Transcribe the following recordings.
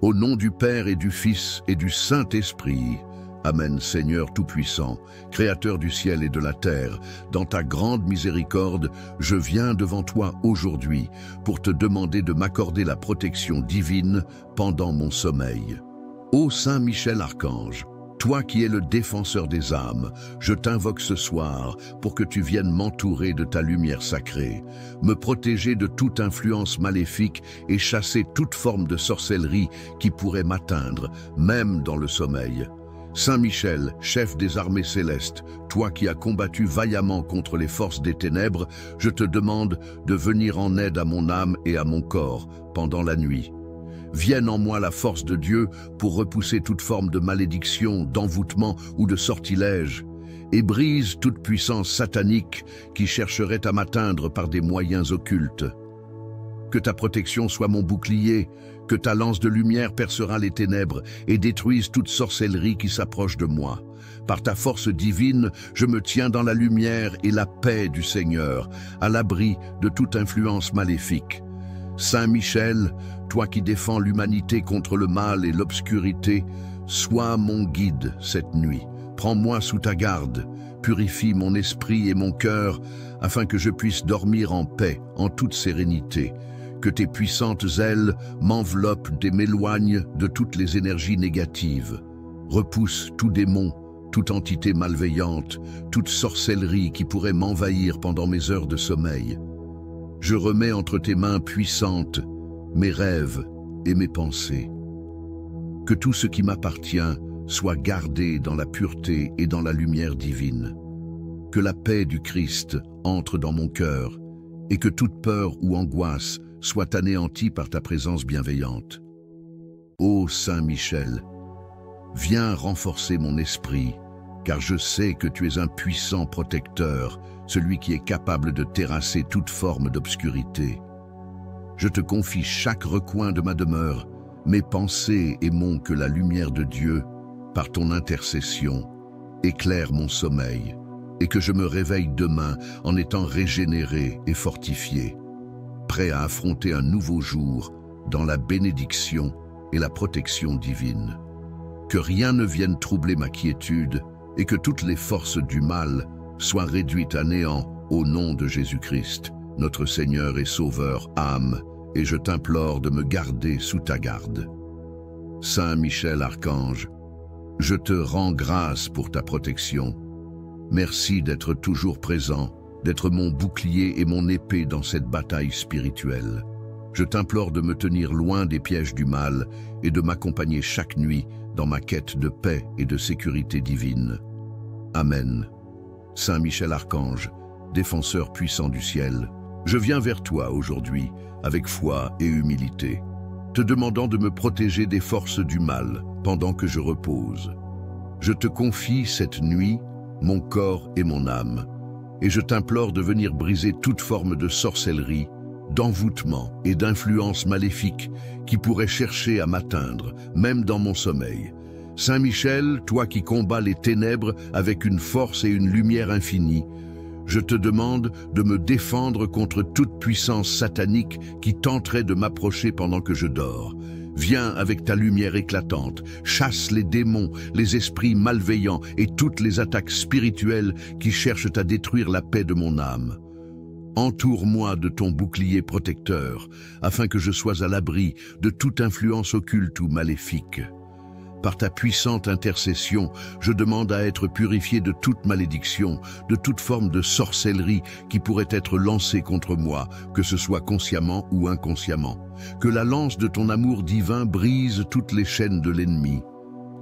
Au nom du Père et du Fils et du Saint-Esprit. Amen. Seigneur Tout-Puissant, Créateur du ciel et de la terre, dans ta grande miséricorde, je viens devant toi aujourd'hui pour te demander de m'accorder la protection divine pendant mon sommeil. Ô Saint Michel Archange, toi qui es le défenseur des âmes, je t'invoque ce soir pour que tu viennes m'entourer de ta lumière sacrée, me protéger de toute influence maléfique et chasser toute forme de sorcellerie qui pourrait m'atteindre, même dans le sommeil. Saint Michel, chef des armées célestes, toi qui as combattu vaillamment contre les forces des ténèbres, je te demande de venir en aide à mon âme et à mon corps pendant la nuit. Vienne en moi la force de Dieu pour repousser toute forme de malédiction, d'envoûtement ou de sortilège, et brise toute puissance satanique qui chercherait à m'atteindre par des moyens occultes. Que ta protection soit mon bouclier, que ta lance de lumière percera les ténèbres et détruise toute sorcellerie qui s'approche de moi. Par ta force divine, je me tiens dans la lumière et la paix du Seigneur, à l'abri de toute influence maléfique. Saint Michel, toi qui défends l'humanité contre le mal et l'obscurité, sois mon guide cette nuit. Prends-moi sous ta garde, purifie mon esprit et mon cœur, afin que je puisse dormir en paix, en toute sérénité. Que tes puissantes ailes m'enveloppent et m'éloignent de toutes les énergies négatives. Repousse tout démon, toute entité malveillante, toute sorcellerie qui pourrait m'envahir pendant mes heures de sommeil. Je remets entre tes mains puissantes mes rêves et mes pensées. Que tout ce qui m'appartient soit gardé dans la pureté et dans la lumière divine. Que la paix du Christ entre dans mon cœur et que toute peur ou angoisse soit anéantie par ta présence bienveillante. Ô Saint Michel, viens renforcer mon esprit, car je sais que tu es un puissant protecteur, celui qui est capable de terrasser toute forme d'obscurité. Je te confie chaque recoin de ma demeure, mes pensées aimons que la lumière de Dieu, par ton intercession, éclaire mon sommeil, et que je me réveille demain en étant régénéré et fortifié, prêt à affronter un nouveau jour dans la bénédiction et la protection divine. Que rien ne vienne troubler ma quiétude et que toutes les forces du mal soient réduites à néant au nom de Jésus-Christ, notre Seigneur et Sauveur, âme, et je t'implore de me garder sous ta garde. Saint Michel Archange, je te rends grâce pour ta protection. Merci d'être toujours présent, d'être mon bouclier et mon épée dans cette bataille spirituelle. Je t'implore de me tenir loin des pièges du mal et de m'accompagner chaque nuit dans ma quête de paix et de sécurité divine. Amen. Saint Michel Archange, défenseur puissant du ciel, je viens vers toi aujourd'hui avec foi et humilité, te demandant de me protéger des forces du mal pendant que je repose. Je te confie cette nuit mon corps et mon âme, et je t'implore de venir briser toute forme de sorcellerie, d'envoûtement et d'influence maléfique qui pourrait chercher à m'atteindre, même dans mon sommeil. Saint Michel, toi qui combats les ténèbres avec une force et une lumière infinie, je te demande de me défendre contre toute puissance satanique qui tenterait de m'approcher pendant que je dors. Viens avec ta lumière éclatante, chasse les démons, les esprits malveillants et toutes les attaques spirituelles qui cherchent à détruire la paix de mon âme. Entoure-moi de ton bouclier protecteur, afin que je sois à l'abri de toute influence occulte ou maléfique. Par ta puissante intercession, je demande à être purifié de toute malédiction, de toute forme de sorcellerie qui pourrait être lancée contre moi, que ce soit consciemment ou inconsciemment. Que la lance de ton amour divin brise toutes les chaînes de l'ennemi.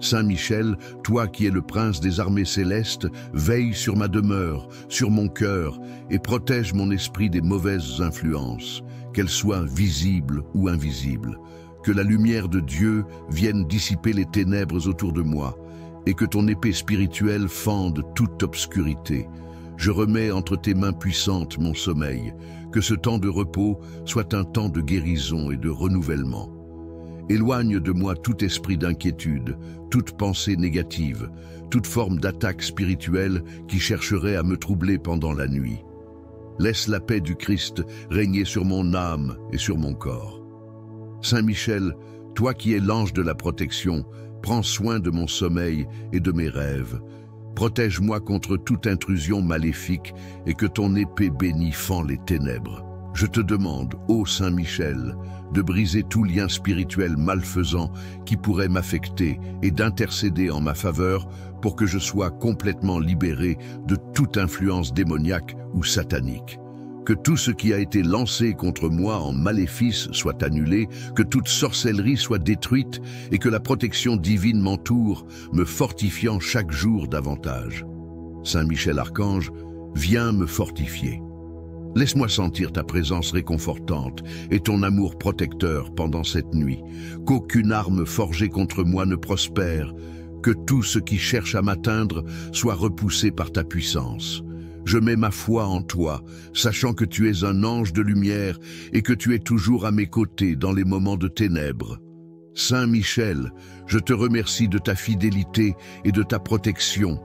Saint Michel, toi qui es le prince des armées célestes, veille sur ma demeure, sur mon cœur, et protège mon esprit des mauvaises influences, qu'elles soient visibles ou invisibles. Que la lumière de Dieu vienne dissiper les ténèbres autour de moi, et que ton épée spirituelle fende toute obscurité. Je remets entre tes mains puissantes mon sommeil, que ce temps de repos soit un temps de guérison et de renouvellement. Éloigne de moi tout esprit d'inquiétude, toute pensée négative, toute forme d'attaque spirituelle qui chercherait à me troubler pendant la nuit. Laisse la paix du Christ régner sur mon âme et sur mon corps. Saint Michel, Toi qui es l'ange de la protection, prends soin de mon sommeil et de mes rêves. Protège-moi contre toute intrusion maléfique et que ton épée bénie fend les ténèbres. Je te demande, ô Saint Michel, de briser tout lien spirituel malfaisant qui pourrait m'affecter et d'intercéder en ma faveur pour que je sois complètement libéré de toute influence démoniaque ou satanique. Que tout ce qui a été lancé contre moi en maléfice soit annulé, que toute sorcellerie soit détruite et que la protection divine m'entoure, me fortifiant chaque jour davantage. Saint Michel Archange, viens me fortifier. Laisse-moi sentir ta présence réconfortante et ton amour protecteur pendant cette nuit. Qu'aucune arme forgée contre moi ne prospère, que tout ce qui cherche à m'atteindre soit repoussé par ta puissance. Je mets ma foi en toi, sachant que tu es un ange de lumière et que tu es toujours à mes côtés dans les moments de ténèbres. Saint Michel, je te remercie de ta fidélité et de ta protection.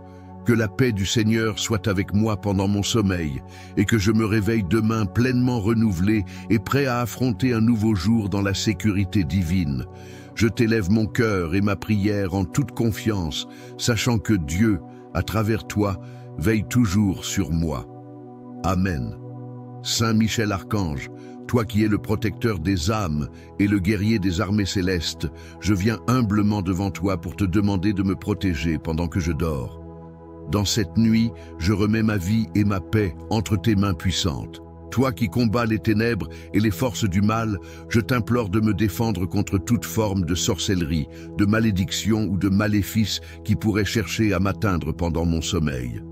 Que la paix du Seigneur soit avec moi pendant mon sommeil et que je me réveille demain pleinement renouvelé et prêt à affronter un nouveau jour dans la sécurité divine. Je t'élève mon cœur et ma prière en toute confiance, sachant que Dieu, à travers toi, veille toujours sur moi. Amen. Saint Michel Archange, toi qui es le protecteur des âmes et le guerrier des armées célestes, je viens humblement devant toi pour te demander de me protéger pendant que je dors. Dans cette nuit, je remets ma vie et ma paix entre tes mains puissantes. Toi qui combats les ténèbres et les forces du mal, je t'implore de me défendre contre toute forme de sorcellerie, de malédiction ou de maléfice qui pourrait chercher à m'atteindre pendant mon sommeil.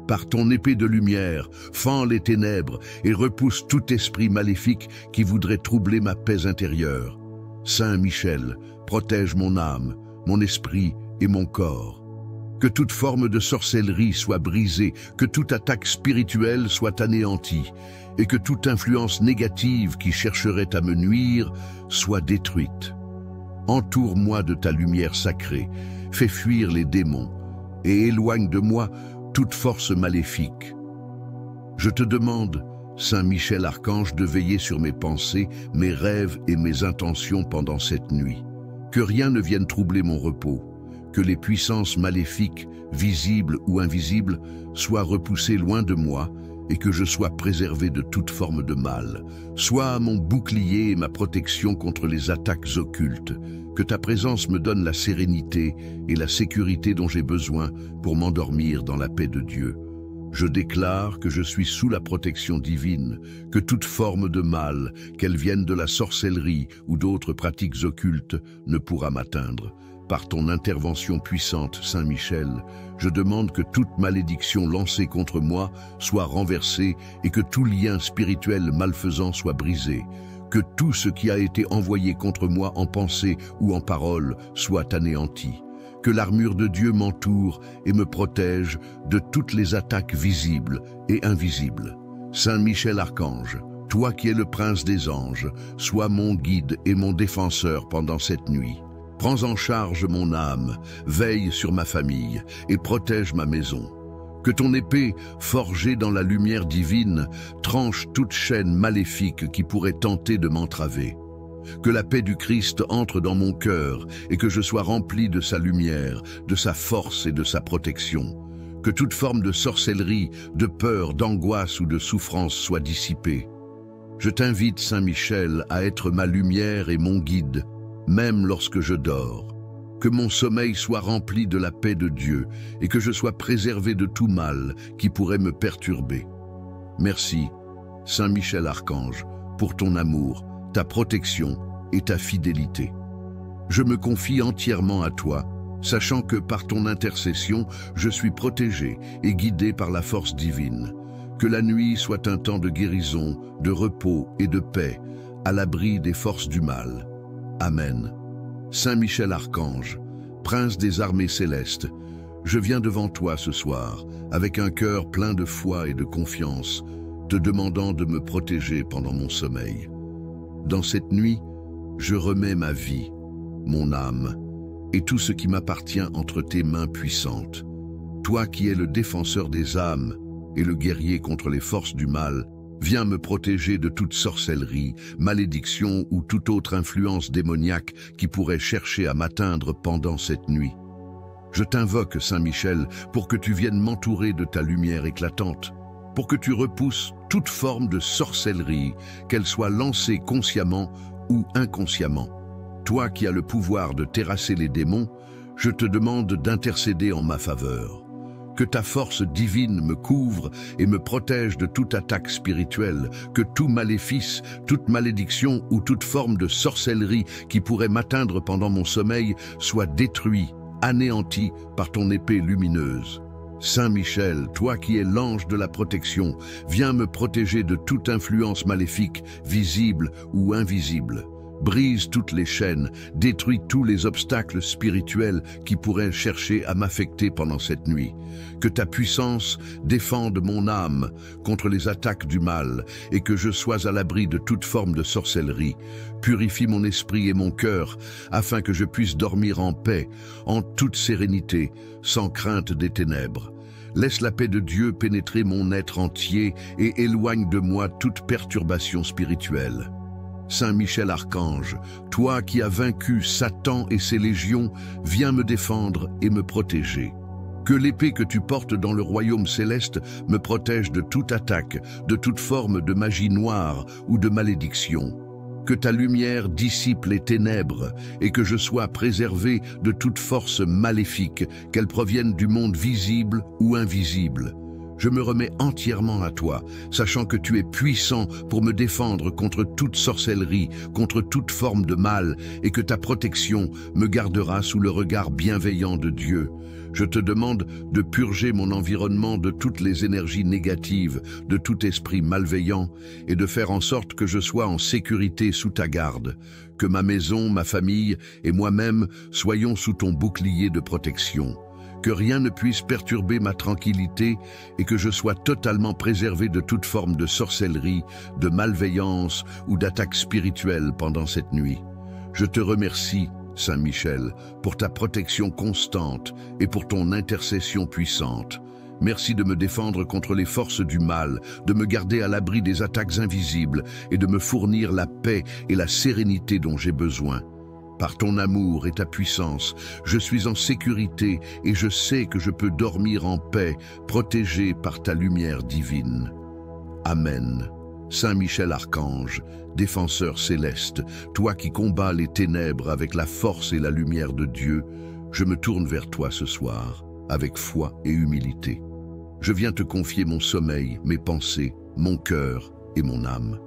Par ton épée de lumière, fends les ténèbres et repousse tout esprit maléfique qui voudrait troubler ma paix intérieure. Saint Michel, protège mon âme, mon esprit et mon corps. Que toute forme de sorcellerie soit brisée, que toute attaque spirituelle soit anéantie, et que toute influence négative qui chercherait à me nuire soit détruite. Entoure-moi de ta lumière sacrée, fais fuir les démons, et éloigne de moi toute force maléfique. Je te demande, Saint Michel Archange, de veiller sur mes pensées, mes rêves et mes intentions pendant cette nuit. Que rien ne vienne troubler mon repos. Que les puissances maléfiques, visibles ou invisibles, soient repoussées loin de moi et que je sois préservé de toute forme de mal. Sois mon bouclier et ma protection contre les attaques occultes. Que ta présence me donne la sérénité et la sécurité dont j'ai besoin pour m'endormir dans la paix de Dieu. Je déclare que je suis sous la protection divine, que toute forme de mal, qu'elle vienne de la sorcellerie ou d'autres pratiques occultes, ne pourra m'atteindre. Par ton intervention puissante, Saint Michel, je demande que toute malédiction lancée contre moi soit renversée et que tout lien spirituel malfaisant soit brisé. Que tout ce qui a été envoyé contre moi en pensée ou en parole soit anéanti. Que l'armure de Dieu m'entoure et me protège de toutes les attaques visibles et invisibles. Saint Michel Archange, toi qui es le prince des anges, sois mon guide et mon défenseur pendant cette nuit. Prends en charge mon âme, veille sur ma famille et protège ma maison. Que ton épée, forgée dans la lumière divine, tranche toute chaîne maléfique qui pourrait tenter de m'entraver. Que la paix du Christ entre dans mon cœur et que je sois rempli de sa lumière, de sa force et de sa protection. Que toute forme de sorcellerie, de peur, d'angoisse ou de souffrance soit dissipée. Je t'invite, Saint Michel, à être ma lumière et mon guide, même lorsque je dors. Que mon sommeil soit rempli de la paix de Dieu et que je sois préservé de tout mal qui pourrait me perturber. Merci, Saint Michel Archange, pour ton amour, ta protection et ta fidélité. Je me confie entièrement à toi, sachant que par ton intercession, je suis protégé et guidé par la force divine. Que la nuit soit un temps de guérison, de repos et de paix, à l'abri des forces du mal. Amen. Saint Michel Archange, prince des armées célestes, je viens devant toi ce soir, avec un cœur plein de foi et de confiance, te demandant de me protéger pendant mon sommeil. Dans cette nuit, je remets ma vie, mon âme, et tout ce qui m'appartient entre tes mains puissantes. Toi qui es le défenseur des âmes et le guerrier contre les forces du mal, Viens me protéger de toute sorcellerie, malédiction ou toute autre influence démoniaque qui pourrait chercher à m'atteindre pendant cette nuit. Je t'invoque, Saint Michel, pour que tu viennes m'entourer de ta lumière éclatante, pour que tu repousses toute forme de sorcellerie, qu'elle soit lancée consciemment ou inconsciemment. Toi qui as le pouvoir de terrasser les démons, je te demande d'intercéder en ma faveur. Que ta force divine me couvre et me protège de toute attaque spirituelle, que tout maléfice, toute malédiction ou toute forme de sorcellerie qui pourrait m'atteindre pendant mon sommeil soit détruit, anéanti par ton épée lumineuse. Saint Michel, toi qui es l'ange de la protection, viens me protéger de toute influence maléfique, visible ou invisible. Brise toutes les chaînes, détruis tous les obstacles spirituels qui pourraient chercher à m'affecter pendant cette nuit. Que ta puissance défende mon âme contre les attaques du mal et que je sois à l'abri de toute forme de sorcellerie. Purifie mon esprit et mon cœur afin que je puisse dormir en paix, en toute sérénité, sans crainte des ténèbres. Laisse la paix de Dieu pénétrer mon être entier et éloigne de moi toute perturbation spirituelle. Saint Michel Archange, toi qui as vaincu Satan et ses légions, viens me défendre et me protéger. Que l'épée que tu portes dans le royaume céleste me protège de toute attaque, de toute forme de magie noire ou de malédiction. Que ta lumière dissipe les ténèbres et que je sois préservé de toute force maléfique, qu'elle provienne du monde visible ou invisible. Je me remets entièrement à toi, sachant que tu es puissant pour me défendre contre toute sorcellerie, contre toute forme de mal, et que ta protection me gardera sous le regard bienveillant de Dieu. Je te demande de purger mon environnement de toutes les énergies négatives, de tout esprit malveillant, et de faire en sorte que je sois en sécurité sous ta garde, que ma maison, ma famille et moi-même soyons sous ton bouclier de protection. Que rien ne puisse perturber ma tranquillité et que je sois totalement préservé de toute forme de sorcellerie, de malveillance ou d'attaque spirituelle pendant cette nuit. Je te remercie, Saint Michel, pour ta protection constante et pour ton intercession puissante. Merci de me défendre contre les forces du mal, de me garder à l'abri des attaques invisibles et de me fournir la paix et la sérénité dont j'ai besoin. Par ton amour et ta puissance, je suis en sécurité et je sais que je peux dormir en paix, protégé par ta lumière divine. Amen. Saint Michel Archange, défenseur céleste, toi qui combats les ténèbres avec la force et la lumière de Dieu, je me tourne vers toi ce soir, avec foi et humilité. Je viens te confier mon sommeil, mes pensées, mon cœur et mon âme.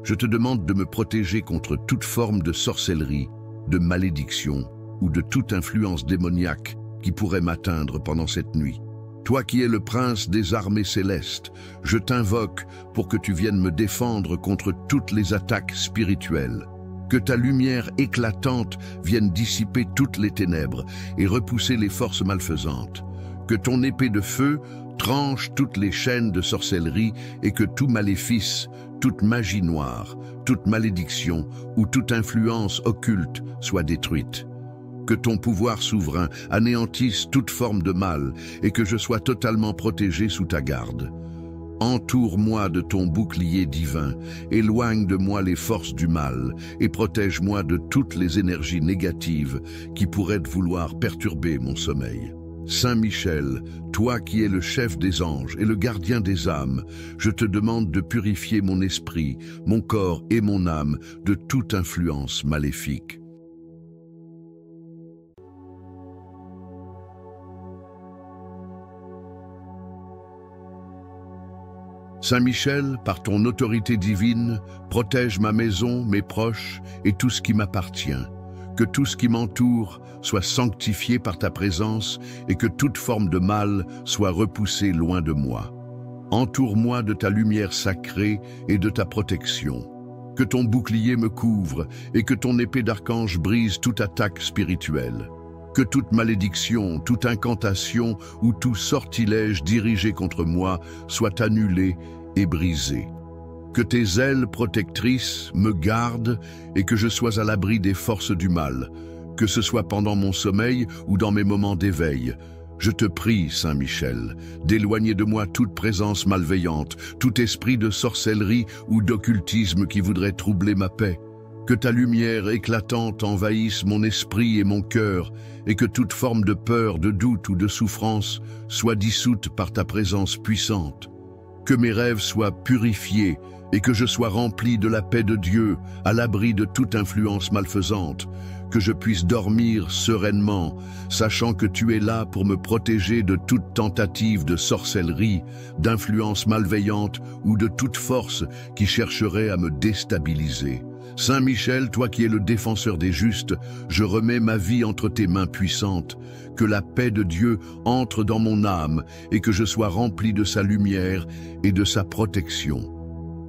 Je te demande de me protéger contre toute forme de sorcellerie, de malédiction ou de toute influence démoniaque qui pourrait m'atteindre pendant cette nuit. Toi qui es le prince des armées célestes, je t'invoque pour que tu viennes me défendre contre toutes les attaques spirituelles. Que ta lumière éclatante vienne dissiper toutes les ténèbres et repousser les forces malfaisantes. Que ton épée de feu tranche toutes les chaînes de sorcellerie et que tout maléfice, toute magie noire, toute malédiction ou toute influence occulte soit détruite. Que ton pouvoir souverain anéantisse toute forme de mal et que je sois totalement protégé sous ta garde. Entoure-moi de ton bouclier divin, éloigne de moi les forces du mal et protège-moi de toutes les énergies négatives qui pourraient vouloir perturber mon sommeil. Saint Michel, toi qui es le chef des anges et le gardien des âmes, je te demande de purifier mon esprit, mon corps et mon âme de toute influence maléfique. Saint Michel, par ton autorité divine, protège ma maison, mes proches et tout ce qui m'appartient. Que tout ce qui m'entoure soit sanctifié par ta présence et que toute forme de mal soit repoussée loin de moi. Entoure-moi de ta lumière sacrée et de ta protection. Que ton bouclier me couvre et que ton épée d'archange brise toute attaque spirituelle. Que toute malédiction, toute incantation ou tout sortilège dirigé contre moi soit annulé et brisé. Que tes ailes protectrices me gardent et que je sois à l'abri des forces du mal, que ce soit pendant mon sommeil ou dans mes moments d'éveil. Je te prie, Saint Michel, d'éloigner de moi toute présence malveillante, tout esprit de sorcellerie ou d'occultisme qui voudrait troubler ma paix. Que ta lumière éclatante envahisse mon esprit et mon cœur, et que toute forme de peur, de doute ou de souffrance soit dissoute par ta présence puissante. Que mes rêves soient purifiés et que je sois rempli de la paix de Dieu, à l'abri de toute influence malfaisante. Que je puisse dormir sereinement, sachant que tu es là pour me protéger de toute tentative de sorcellerie, d'influence malveillante ou de toute force qui chercherait à me déstabiliser. Saint Michel, toi qui es le défenseur des justes, je remets ma vie entre tes mains puissantes. Que la paix de Dieu entre dans mon âme et que je sois rempli de sa lumière et de sa protection.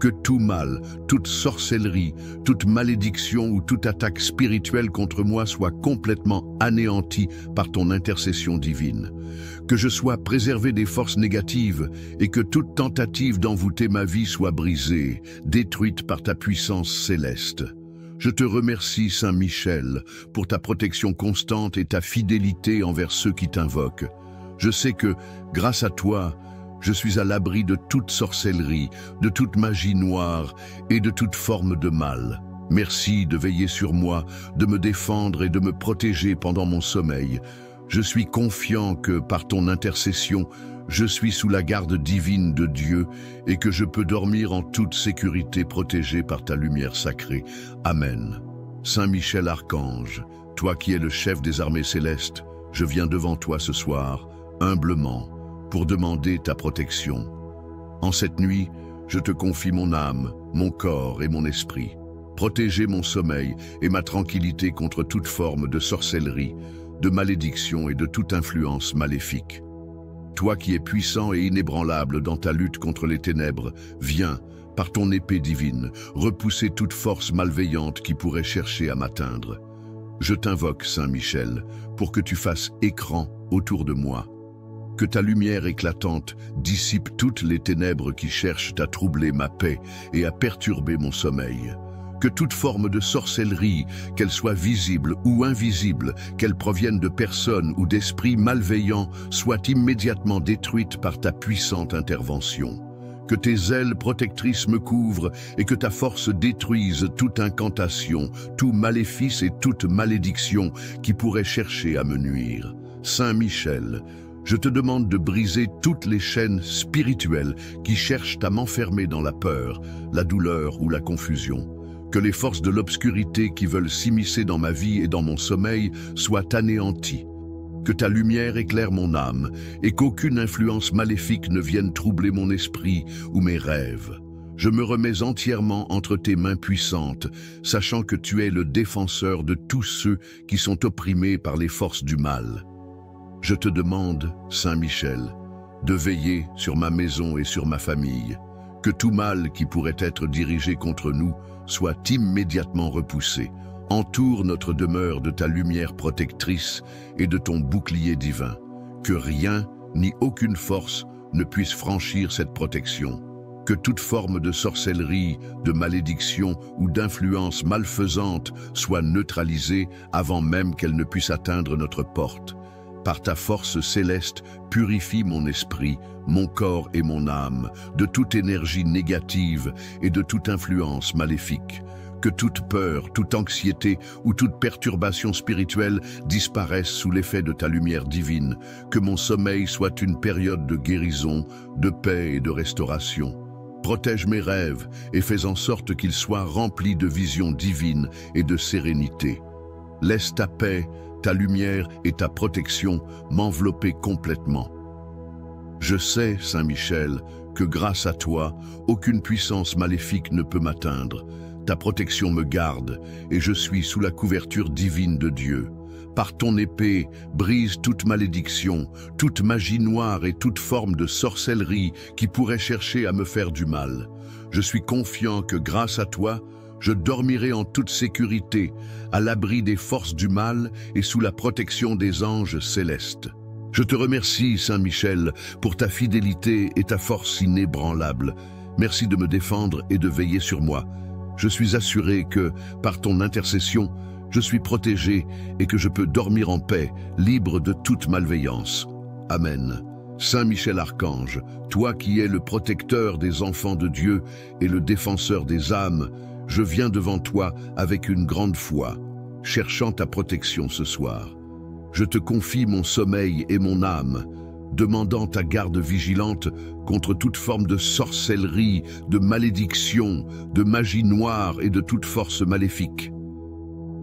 Que tout mal, toute sorcellerie, toute malédiction ou toute attaque spirituelle contre moi soit complètement anéantie par ton intercession divine. Que je sois préservé des forces négatives et que toute tentative d'envoûter ma vie soit brisée, détruite par ta puissance céleste. Je te remercie, Saint Michel, pour ta protection constante et ta fidélité envers ceux qui t'invoquent. Je sais que, grâce à toi, je suis à l'abri de toute sorcellerie, de toute magie noire et de toute forme de mal. Merci de veiller sur moi, de me défendre et de me protéger pendant mon sommeil. Je suis confiant que, par ton intercession, je suis sous la garde divine de Dieu et que je peux dormir en toute sécurité protégé par ta lumière sacrée. Amen. Saint Michel Archange, toi qui es le chef des armées célestes, je viens devant toi ce soir, humblement, pour demander ta protection. En cette nuit, je te confie mon âme, mon corps et mon esprit. Protégez mon sommeil et ma tranquillité contre toute forme de sorcellerie, de malédiction et de toute influence maléfique. Toi qui es puissant et inébranlable dans ta lutte contre les ténèbres, viens, par ton épée divine, repousser toute force malveillante qui pourrait chercher à m'atteindre. Je t'invoque, Saint Michel, pour que tu fasses écran autour de moi. Que ta lumière éclatante dissipe toutes les ténèbres qui cherchent à troubler ma paix et à perturber mon sommeil. Que toute forme de sorcellerie, qu'elle soit visible ou invisible, qu'elle provienne de personnes ou d'esprits malveillants, soit immédiatement détruite par ta puissante intervention. Que tes ailes protectrices me couvrent et que ta force détruise toute incantation, tout maléfice et toute malédiction qui pourrait chercher à me nuire. Saint Michel, je te demande de briser toutes les chaînes spirituelles qui cherchent à m'enfermer dans la peur, la douleur ou la confusion. Que les forces de l'obscurité qui veulent s'immiscer dans ma vie et dans mon sommeil soient anéanties. Que ta lumière éclaire mon âme et qu'aucune influence maléfique ne vienne troubler mon esprit ou mes rêves. Je me remets entièrement entre tes mains puissantes, sachant que tu es le défenseur de tous ceux qui sont opprimés par les forces du mal. Je te demande, Saint Michel, de veiller sur ma maison et sur ma famille, que tout mal qui pourrait être dirigé contre nous soit immédiatement repoussé. Entoure notre demeure de ta lumière protectrice et de ton bouclier divin. Que rien ni aucune force ne puisse franchir cette protection. Que toute forme de sorcellerie, de malédiction ou d'influence malfaisante soit neutralisée avant même qu'elle ne puisse atteindre notre porte. Par ta force céleste, purifie mon esprit, mon corps et mon âme de toute énergie négative et de toute influence maléfique. Que toute peur, toute anxiété ou toute perturbation spirituelle disparaisse sous l'effet de ta lumière divine. Que mon sommeil soit une période de guérison, de paix et de restauration. Protège mes rêves et fais en sorte qu'ils soient remplis de visions divines et de sérénité. Laisse ta paix, ta lumière et ta protection m'envelopper complètement. Je sais, Saint Michel, que grâce à toi, aucune puissance maléfique ne peut m'atteindre. Ta protection me garde et je suis sous la couverture divine de Dieu. Par ton épée, brise toute malédiction, toute magie noire et toute forme de sorcellerie qui pourrait chercher à me faire du mal. Je suis confiant que grâce à toi, je dormirai en toute sécurité, à l'abri des forces du mal et sous la protection des anges célestes. Je te remercie, Saint Michel, pour ta fidélité et ta force inébranlable. Merci de me défendre et de veiller sur moi. Je suis assuré que, par ton intercession, je suis protégé et que je peux dormir en paix, libre de toute malveillance. Amen. Saint Michel Archange, toi qui es le protecteur des enfants de Dieu et le défenseur des âmes, je viens devant toi avec une grande foi, cherchant ta protection ce soir. Je te confie mon sommeil et mon âme, demandant ta garde vigilante contre toute forme de sorcellerie, de malédiction, de magie noire et de toute force maléfique.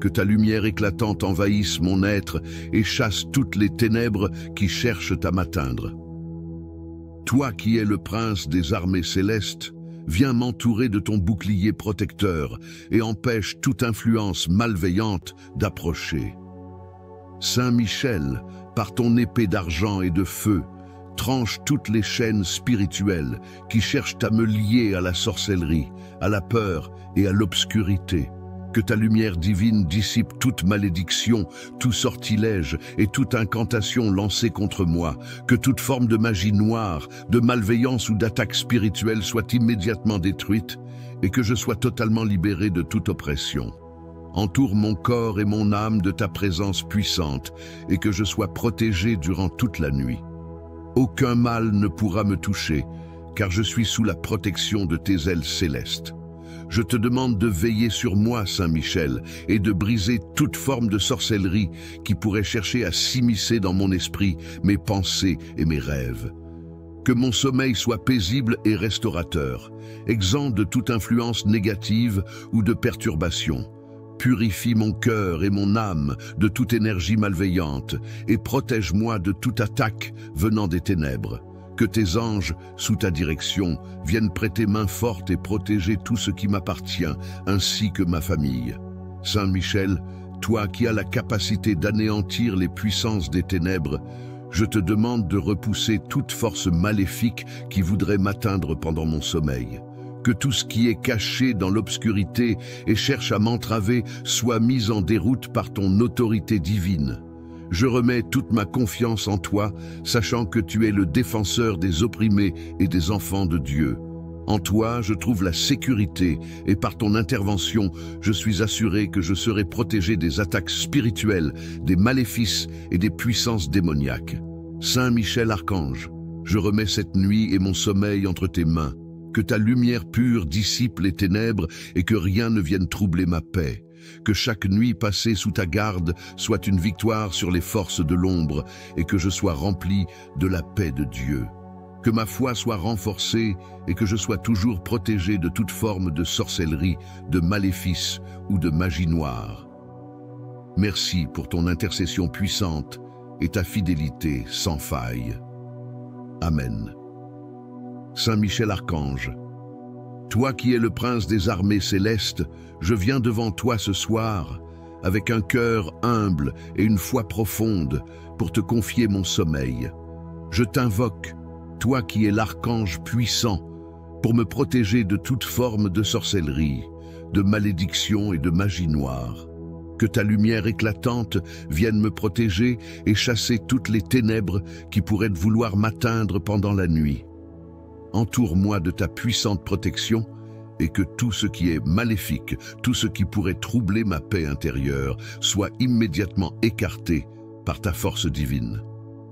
Que ta lumière éclatante envahisse mon être et chasse toutes les ténèbres qui cherchent à m'atteindre. Toi qui es le prince des armées célestes, viens m'entourer de ton bouclier protecteur et empêche toute influence malveillante d'approcher. Saint Michel, par ton épée d'argent et de feu, tranche toutes les chaînes spirituelles qui cherchent à me lier à la sorcellerie, à la peur et à l'obscurité. Que ta lumière divine dissipe toute malédiction, tout sortilège et toute incantation lancée contre moi. Que toute forme de magie noire, de malveillance ou d'attaque spirituelle soit immédiatement détruite et que je sois totalement libéré de toute oppression. Entoure mon corps et mon âme de ta présence puissante et que je sois protégé durant toute la nuit. Aucun mal ne pourra me toucher, car je suis sous la protection de tes ailes célestes. Je te demande de veiller sur moi, Saint Michel, et de briser toute forme de sorcellerie qui pourrait chercher à s'immiscer dans mon esprit, mes pensées et mes rêves. Que mon sommeil soit paisible et restaurateur, exempt de toute influence négative ou de perturbation. Purifie mon cœur et mon âme de toute énergie malveillante et protège-moi de toute attaque venant des ténèbres. Que tes anges, sous ta direction, viennent prêter main forte et protéger tout ce qui m'appartient, ainsi que ma famille. Saint Michel, toi qui as la capacité d'anéantir les puissances des ténèbres, je te demande de repousser toute force maléfique qui voudrait m'atteindre pendant mon sommeil. Que tout ce qui est caché dans l'obscurité et cherche à m'entraver soit mis en déroute par ton autorité divine. Je remets toute ma confiance en toi, sachant que tu es le défenseur des opprimés et des enfants de Dieu. En toi, je trouve la sécurité et par ton intervention, je suis assuré que je serai protégé des attaques spirituelles, des maléfices et des puissances démoniaques. Saint Michel Archange, je remets cette nuit et mon sommeil entre tes mains. Que ta lumière pure dissipe les ténèbres et que rien ne vienne troubler ma paix. Que chaque nuit passée sous ta garde soit une victoire sur les forces de l'ombre et que je sois rempli de la paix de Dieu. Que ma foi soit renforcée et que je sois toujours protégé de toute forme de sorcellerie, de maléfice ou de magie noire. Merci pour ton intercession puissante et ta fidélité sans faille. Amen. Saint Michel Archange, toi qui es le prince des armées célestes, je viens devant toi ce soir, avec un cœur humble et une foi profonde, pour te confier mon sommeil. Je t'invoque, toi qui es l'archange puissant, pour me protéger de toute forme de sorcellerie, de malédiction et de magie noire. Que ta lumière éclatante vienne me protéger et chasser toutes les ténèbres qui pourraient vouloir m'atteindre pendant la nuit. Entoure-moi de ta puissante protection et que tout ce qui est maléfique, tout ce qui pourrait troubler ma paix intérieure, soit immédiatement écarté par ta force divine.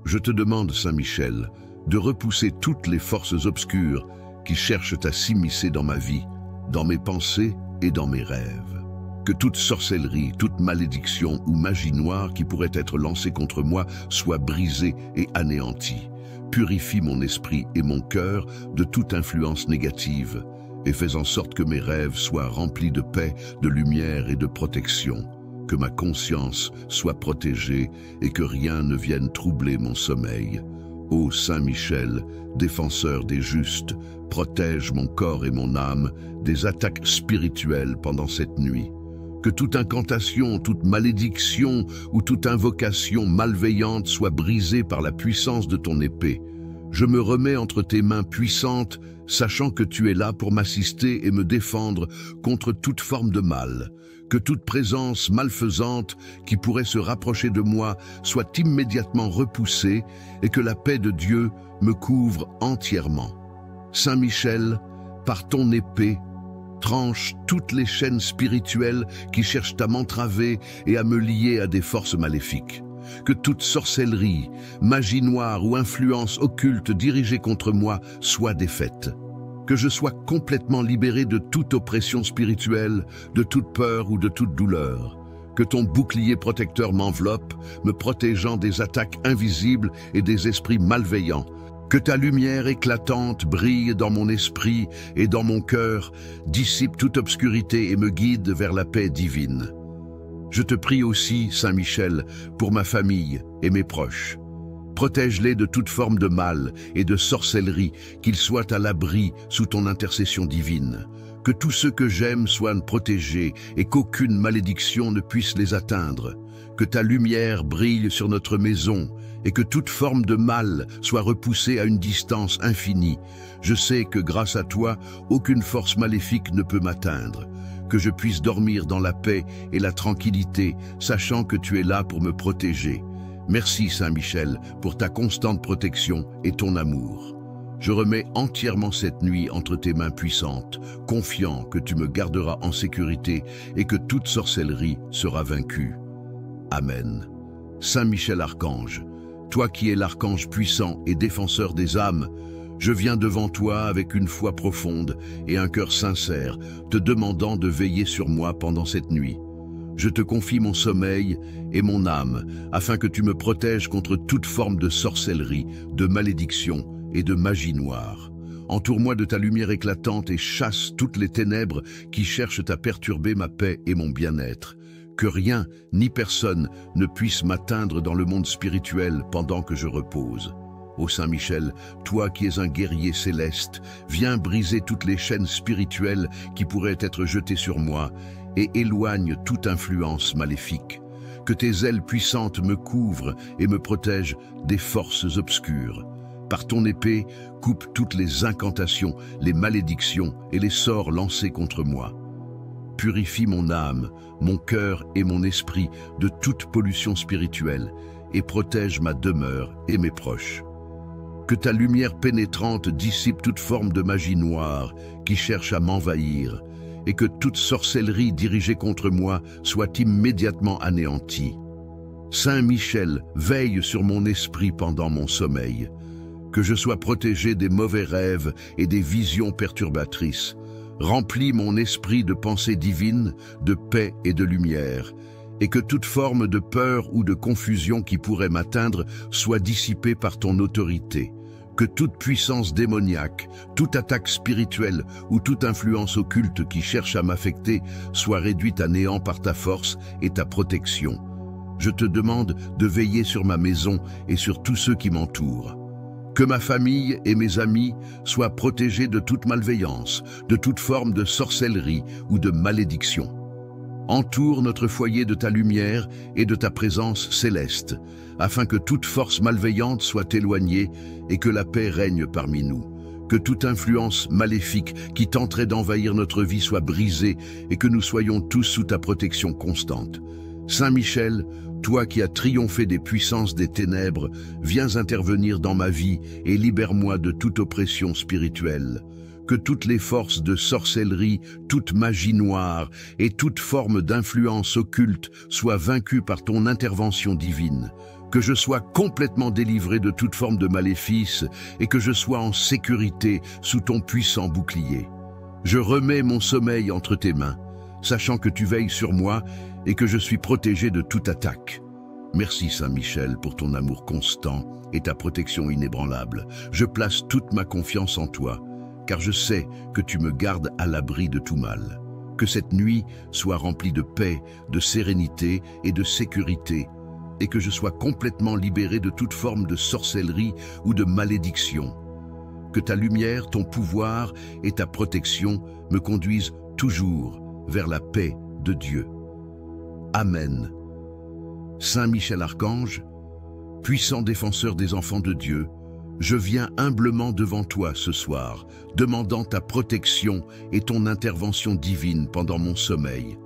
Je te demande, Saint Michel, de repousser toutes les forces obscures qui cherchent à s'immiscer dans ma vie, dans mes pensées et dans mes rêves. Que toute sorcellerie, toute malédiction ou magie noire qui pourrait être lancée contre moi soit brisée et anéantie. Purifie mon esprit et mon cœur de toute influence négative et fais en sorte que mes rêves soient remplis de paix, de lumière et de protection. Que ma conscience soit protégée et que rien ne vienne troubler mon sommeil. Ô Saint Michel, défenseur des justes, protège mon corps et mon âme des attaques spirituelles pendant cette nuit. Que toute incantation, toute malédiction ou toute invocation malveillante soit brisée par la puissance de ton épée. Je me remets entre tes mains puissantes, sachant que tu es là pour m'assister et me défendre contre toute forme de mal. Que toute présence malfaisante qui pourrait se rapprocher de moi soit immédiatement repoussée et que la paix de Dieu me couvre entièrement. Saint Michel, par ton épée, tranche toutes les chaînes spirituelles qui cherchent à m'entraver et à me lier à des forces maléfiques. que toute sorcellerie, magie noire ou influence occulte dirigée contre moi soit défaite. Que je sois complètement libéré de toute oppression spirituelle, de toute peur ou de toute douleur. Que ton bouclier protecteur m'enveloppe, me protégeant des attaques invisibles et des esprits malveillants. Que ta lumière éclatante brille dans mon esprit et dans mon cœur, dissipe toute obscurité et me guide vers la paix divine. Je te prie aussi, Saint Michel, pour ma famille et mes proches. Protège-les de toute forme de mal et de sorcellerie, qu'ils soient à l'abri sous ton intercession divine. Que tous ceux que j'aime soient protégés et qu'aucune malédiction ne puisse les atteindre. Que ta lumière brille sur notre maison et que toute forme de mal soit repoussée à une distance infinie. Je sais que grâce à toi, aucune force maléfique ne peut m'atteindre. Que je puisse dormir dans la paix et la tranquillité, sachant que tu es là pour me protéger. Merci Saint Michel pour ta constante protection et ton amour. Je remets entièrement cette nuit entre tes mains puissantes, confiant que tu me garderas en sécurité et que toute sorcellerie sera vaincue. Amen. Saint Michel Archange, toi qui es l'archange puissant et défenseur des âmes, je viens devant toi avec une foi profonde et un cœur sincère, te demandant de veiller sur moi pendant cette nuit. Je te confie mon sommeil et mon âme, afin que tu me protèges contre toute forme de sorcellerie, de malédiction et de magie noire. Entoure-moi de ta lumière éclatante et chasse toutes les ténèbres qui cherchent à perturber ma paix et mon bien-être. Que rien ni personne ne puisse m'atteindre dans le monde spirituel pendant que je repose. Ô Saint Michel, toi qui es un guerrier céleste, viens briser toutes les chaînes spirituelles qui pourraient être jetées sur moi et éloigne toute influence maléfique. Que tes ailes puissantes me couvrent et me protègent des forces obscures. Par ton épée, coupe toutes les incantations, les malédictions et les sorts lancés contre moi. Purifie mon âme, mon cœur et mon esprit de toute pollution spirituelle et protège ma demeure et mes proches. Que ta lumière pénétrante dissipe toute forme de magie noire qui cherche à m'envahir et que toute sorcellerie dirigée contre moi soit immédiatement anéantie. Saint Michel, veille sur mon esprit pendant mon sommeil. Que je sois protégé des mauvais rêves et des visions perturbatrices. Remplis mon esprit de pensées divines, de paix et de lumière, et que toute forme de peur ou de confusion qui pourrait m'atteindre soit dissipée par ton autorité. Que toute puissance démoniaque, toute attaque spirituelle ou toute influence occulte qui cherche à m'affecter soit réduite à néant par ta force et ta protection. Je te demande de veiller sur ma maison et sur tous ceux qui m'entourent. Que ma famille et mes amis soient protégés de toute malveillance, de toute forme de sorcellerie ou de malédiction. Entoure notre foyer de ta lumière et de ta présence céleste, afin que toute force malveillante soit éloignée et que la paix règne parmi nous. Que toute influence maléfique qui tenterait d'envahir notre vie soit brisée et que nous soyons tous sous ta protection constante. Saint Michel, toi qui as triomphé des puissances des ténèbres, viens intervenir dans ma vie et libère-moi de toute oppression spirituelle. Que toutes les forces de sorcellerie, toute magie noire et toute forme d'influence occulte soient vaincues par ton intervention divine. Que je sois complètement délivré de toute forme de maléfice et que je sois en sécurité sous ton puissant bouclier. Je remets mon sommeil entre tes mains, sachant que tu veilles sur moi et que je suis protégé de toute attaque. Merci Saint Michel pour ton amour constant et ta protection inébranlable. Je place toute ma confiance en toi, car je sais que tu me gardes à l'abri de tout mal. Que cette nuit soit remplie de paix, de sérénité et de sécurité, et que je sois complètement libéré de toute forme de sorcellerie ou de malédiction. Que ta lumière, ton pouvoir et ta protection me conduisent toujours vers la paix de Dieu. Amen. Saint Michel Archange, puissant défenseur des enfants de Dieu, je viens humblement devant toi ce soir, demandant ta protection et ton intervention divine pendant mon sommeil.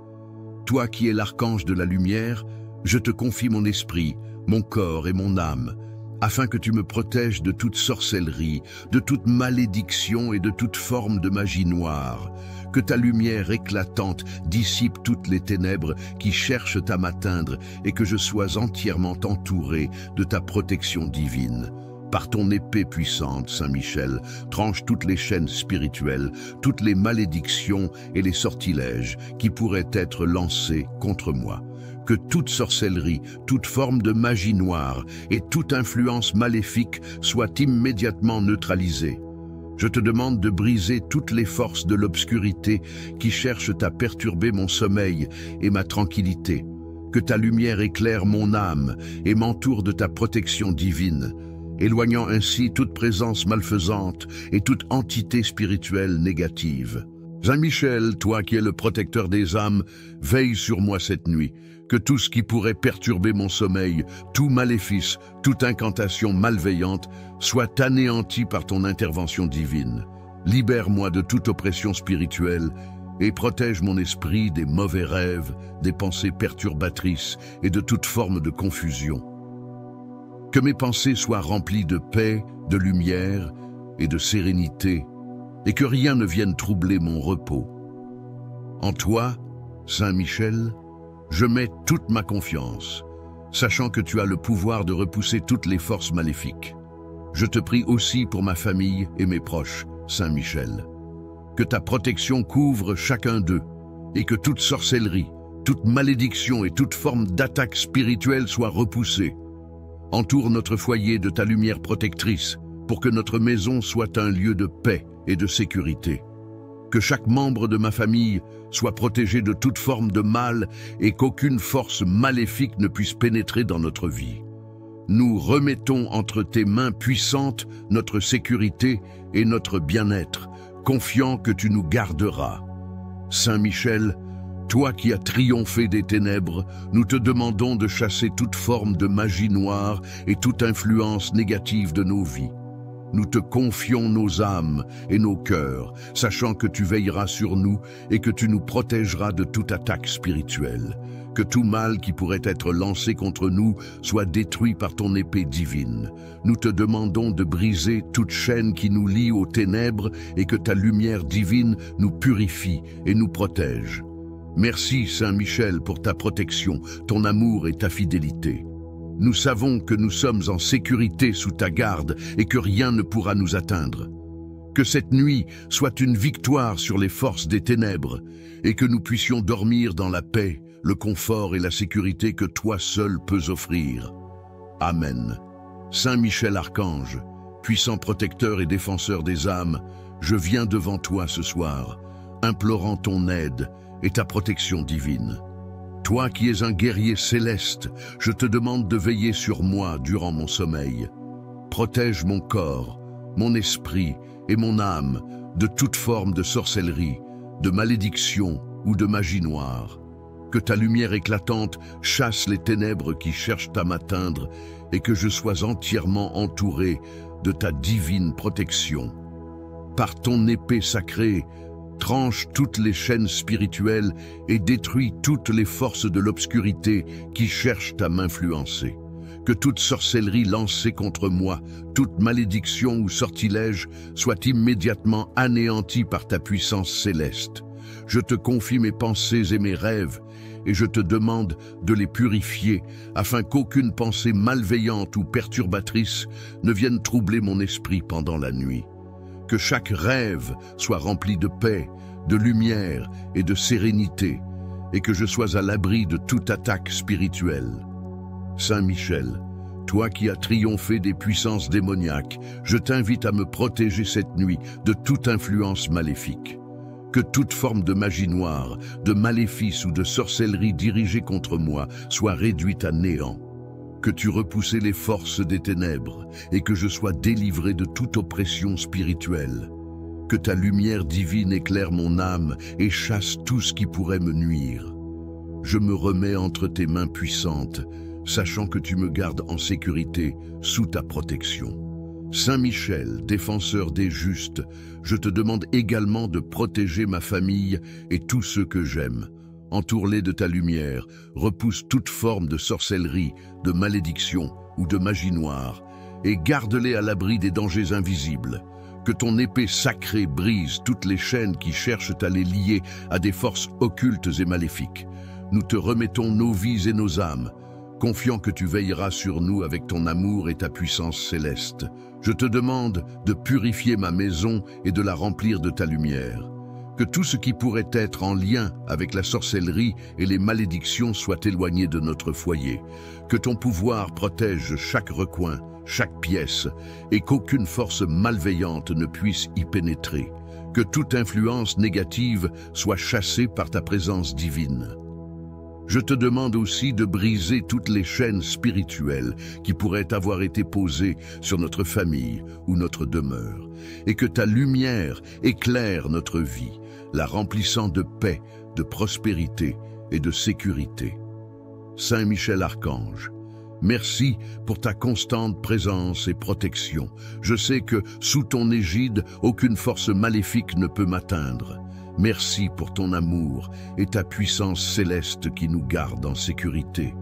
Toi qui es l'archange de la lumière, je te confie mon esprit, mon corps et mon âme, afin que tu me protèges de toute sorcellerie, de toute malédiction et de toute forme de magie noire. Que ta lumière éclatante dissipe toutes les ténèbres qui cherchent à m'atteindre et que je sois entièrement entouré de ta protection divine. Par ton épée puissante, Saint Michel, tranche toutes les chaînes spirituelles, toutes les malédictions et les sortilèges qui pourraient être lancés contre moi. Que toute sorcellerie, toute forme de magie noire et toute influence maléfique soient immédiatement neutralisées. Je te demande de briser toutes les forces de l'obscurité qui cherchent à perturber mon sommeil et ma tranquillité. Que ta lumière éclaire mon âme et m'entoure de ta protection divine, éloignant ainsi toute présence malfaisante et toute entité spirituelle négative. Saint Michel, toi qui es le protecteur des âmes, veille sur moi cette nuit. Que tout ce qui pourrait perturber mon sommeil, tout maléfice, toute incantation malveillante, soit anéanti par ton intervention divine. Libère-moi de toute oppression spirituelle et protège mon esprit des mauvais rêves, des pensées perturbatrices et de toute forme de confusion. Que mes pensées soient remplies de paix, de lumière et de sérénité, et que rien ne vienne troubler mon repos. En toi, Saint Michel, je mets toute ma confiance, sachant que tu as le pouvoir de repousser toutes les forces maléfiques. Je te prie aussi pour ma famille et mes proches, Saint Michel. Que ta protection couvre chacun d'eux, et que toute sorcellerie, toute malédiction et toute forme d'attaque spirituelle soit repoussée. Entoure notre foyer de ta lumière protectrice, pour que notre maison soit un lieu de paix et de sécurité. Que chaque membre de ma famille soit protégé de toute forme de mal et qu'aucune force maléfique ne puisse pénétrer dans notre vie. Nous remettons entre tes mains puissantes notre sécurité et notre bien-être, confiant que tu nous garderas. Saint Michel, toi qui as triomphé des ténèbres, nous te demandons de chasser toute forme de magie noire et toute influence négative de nos vies. Nous te confions nos âmes et nos cœurs, sachant que tu veilleras sur nous et que tu nous protégeras de toute attaque spirituelle. Que tout mal qui pourrait être lancé contre nous soit détruit par ton épée divine. Nous te demandons de briser toute chaîne qui nous lie aux ténèbres et que ta lumière divine nous purifie et nous protège. Merci, Saint Michel, pour ta protection, ton amour et ta fidélité. Nous savons que nous sommes en sécurité sous ta garde et que rien ne pourra nous atteindre. Que cette nuit soit une victoire sur les forces des ténèbres et que nous puissions dormir dans la paix, le confort et la sécurité que toi seul peux offrir. Amen. Saint Michel Archange, puissant protecteur et défenseur des âmes, je viens devant toi ce soir, implorant ton aide et ta protection divine. Toi qui es un guerrier céleste, je te demande de veiller sur moi durant mon sommeil. Protège mon corps, mon esprit et mon âme de toute forme de sorcellerie, de malédiction ou de magie noire. Que ta lumière éclatante chasse les ténèbres qui cherchent à m'atteindre et que je sois entièrement entouré de ta divine protection. Par ton épée sacrée, tranche toutes les chaînes spirituelles et détruis toutes les forces de l'obscurité qui cherchent à m'influencer. Que toute sorcellerie lancée contre moi, toute malédiction ou sortilège soit immédiatement anéantie par ta puissance céleste. Je te confie mes pensées et mes rêves, et je te demande de les purifier, afin qu'aucune pensée malveillante ou perturbatrice ne vienne troubler mon esprit pendant la nuit. Que chaque rêve soit rempli de paix, de lumière et de sérénité, et que je sois à l'abri de toute attaque spirituelle. Saint Michel, toi qui as triomphé des puissances démoniaques, je t'invite à me protéger cette nuit de toute influence maléfique. Que toute forme de magie noire, de maléfice ou de sorcellerie dirigée contre moi soit réduite à néant. Que tu repousses les forces des ténèbres et que je sois délivré de toute oppression spirituelle. Que ta lumière divine éclaire mon âme et chasse tout ce qui pourrait me nuire. Je me remets entre tes mains puissantes, sachant que tu me gardes en sécurité sous ta protection. Saint Michel, défenseur des justes, je te demande également de protéger ma famille et tous ceux que j'aime. Entoure-les de ta lumière, repousse toute forme de sorcellerie, de malédiction ou de magie noire, et garde-les à l'abri des dangers invisibles. Que ton épée sacrée brise toutes les chaînes qui cherchent à les lier à des forces occultes et maléfiques. Nous te remettons nos vies et nos âmes, confiant que tu veilleras sur nous avec ton amour et ta puissance céleste. Je te demande de purifier ma maison et de la remplir de ta lumière. Que tout ce qui pourrait être en lien avec la sorcellerie et les malédictions soit éloigné de notre foyer. Que ton pouvoir protège chaque recoin, chaque pièce, et qu'aucune force malveillante ne puisse y pénétrer. Que toute influence négative soit chassée par ta présence divine. Je te demande aussi de briser toutes les chaînes spirituelles qui pourraient avoir été posées sur notre famille ou notre demeure, et que ta lumière éclaire notre vie, la remplissant de paix, de prospérité et de sécurité. Saint Michel Archange, merci pour ta constante présence et protection. Je sais que, sous ton égide, aucune force maléfique ne peut m'atteindre. Merci pour ton amour et ta puissance céleste qui nous garde en sécurité.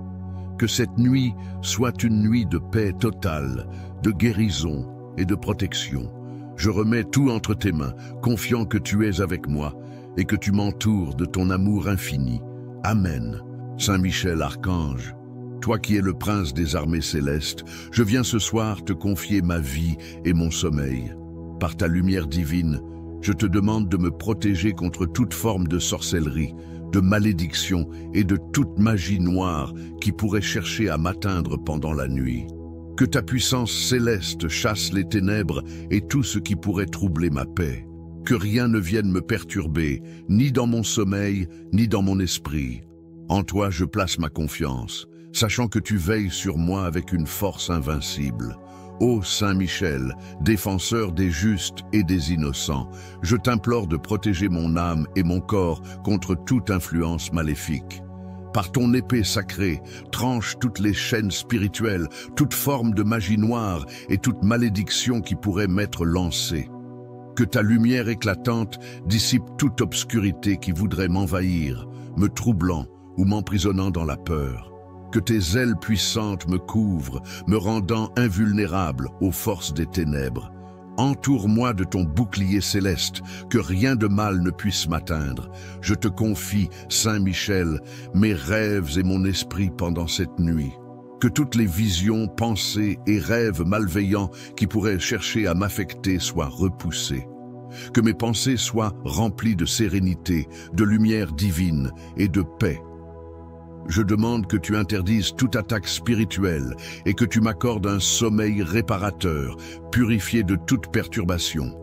Que cette nuit soit une nuit de paix totale, de guérison et de protection. Je remets tout entre tes mains, confiant que tu es avec moi et que tu m'entoures de ton amour infini. Amen. Saint Michel Archange, toi qui es le prince des armées célestes, je viens ce soir te confier ma vie et mon sommeil. Par ta lumière divine, je te demande de me protéger contre toute forme de sorcellerie, de malédiction et de toute magie noire qui pourrait chercher à m'atteindre pendant la nuit. Que ta puissance céleste chasse les ténèbres et tout ce qui pourrait troubler ma paix. Que rien ne vienne me perturber, ni dans mon sommeil, ni dans mon esprit. En toi je place ma confiance, sachant que tu veilles sur moi avec une force invincible. Ô Saint Michel, défenseur des justes et des innocents, je t'implore de protéger mon âme et mon corps contre toute influence maléfique. Par ton épée sacrée, tranche toutes les chaînes spirituelles, toute forme de magie noire et toute malédiction qui pourrait m'être lancée. Que ta lumière éclatante dissipe toute obscurité qui voudrait m'envahir, me troublant ou m'emprisonnant dans la peur. Que tes ailes puissantes me couvrent, me rendant invulnérable aux forces des ténèbres. Entoure-moi de ton bouclier céleste, que rien de mal ne puisse m'atteindre. Je te confie, Saint Michel, mes rêves et mon esprit pendant cette nuit. Que toutes les visions, pensées et rêves malveillants qui pourraient chercher à m'affecter soient repoussés. Que mes pensées soient remplies de sérénité, de lumière divine et de paix. Je demande que tu interdises toute attaque spirituelle et que tu m'accordes un sommeil réparateur, purifié de toute perturbation.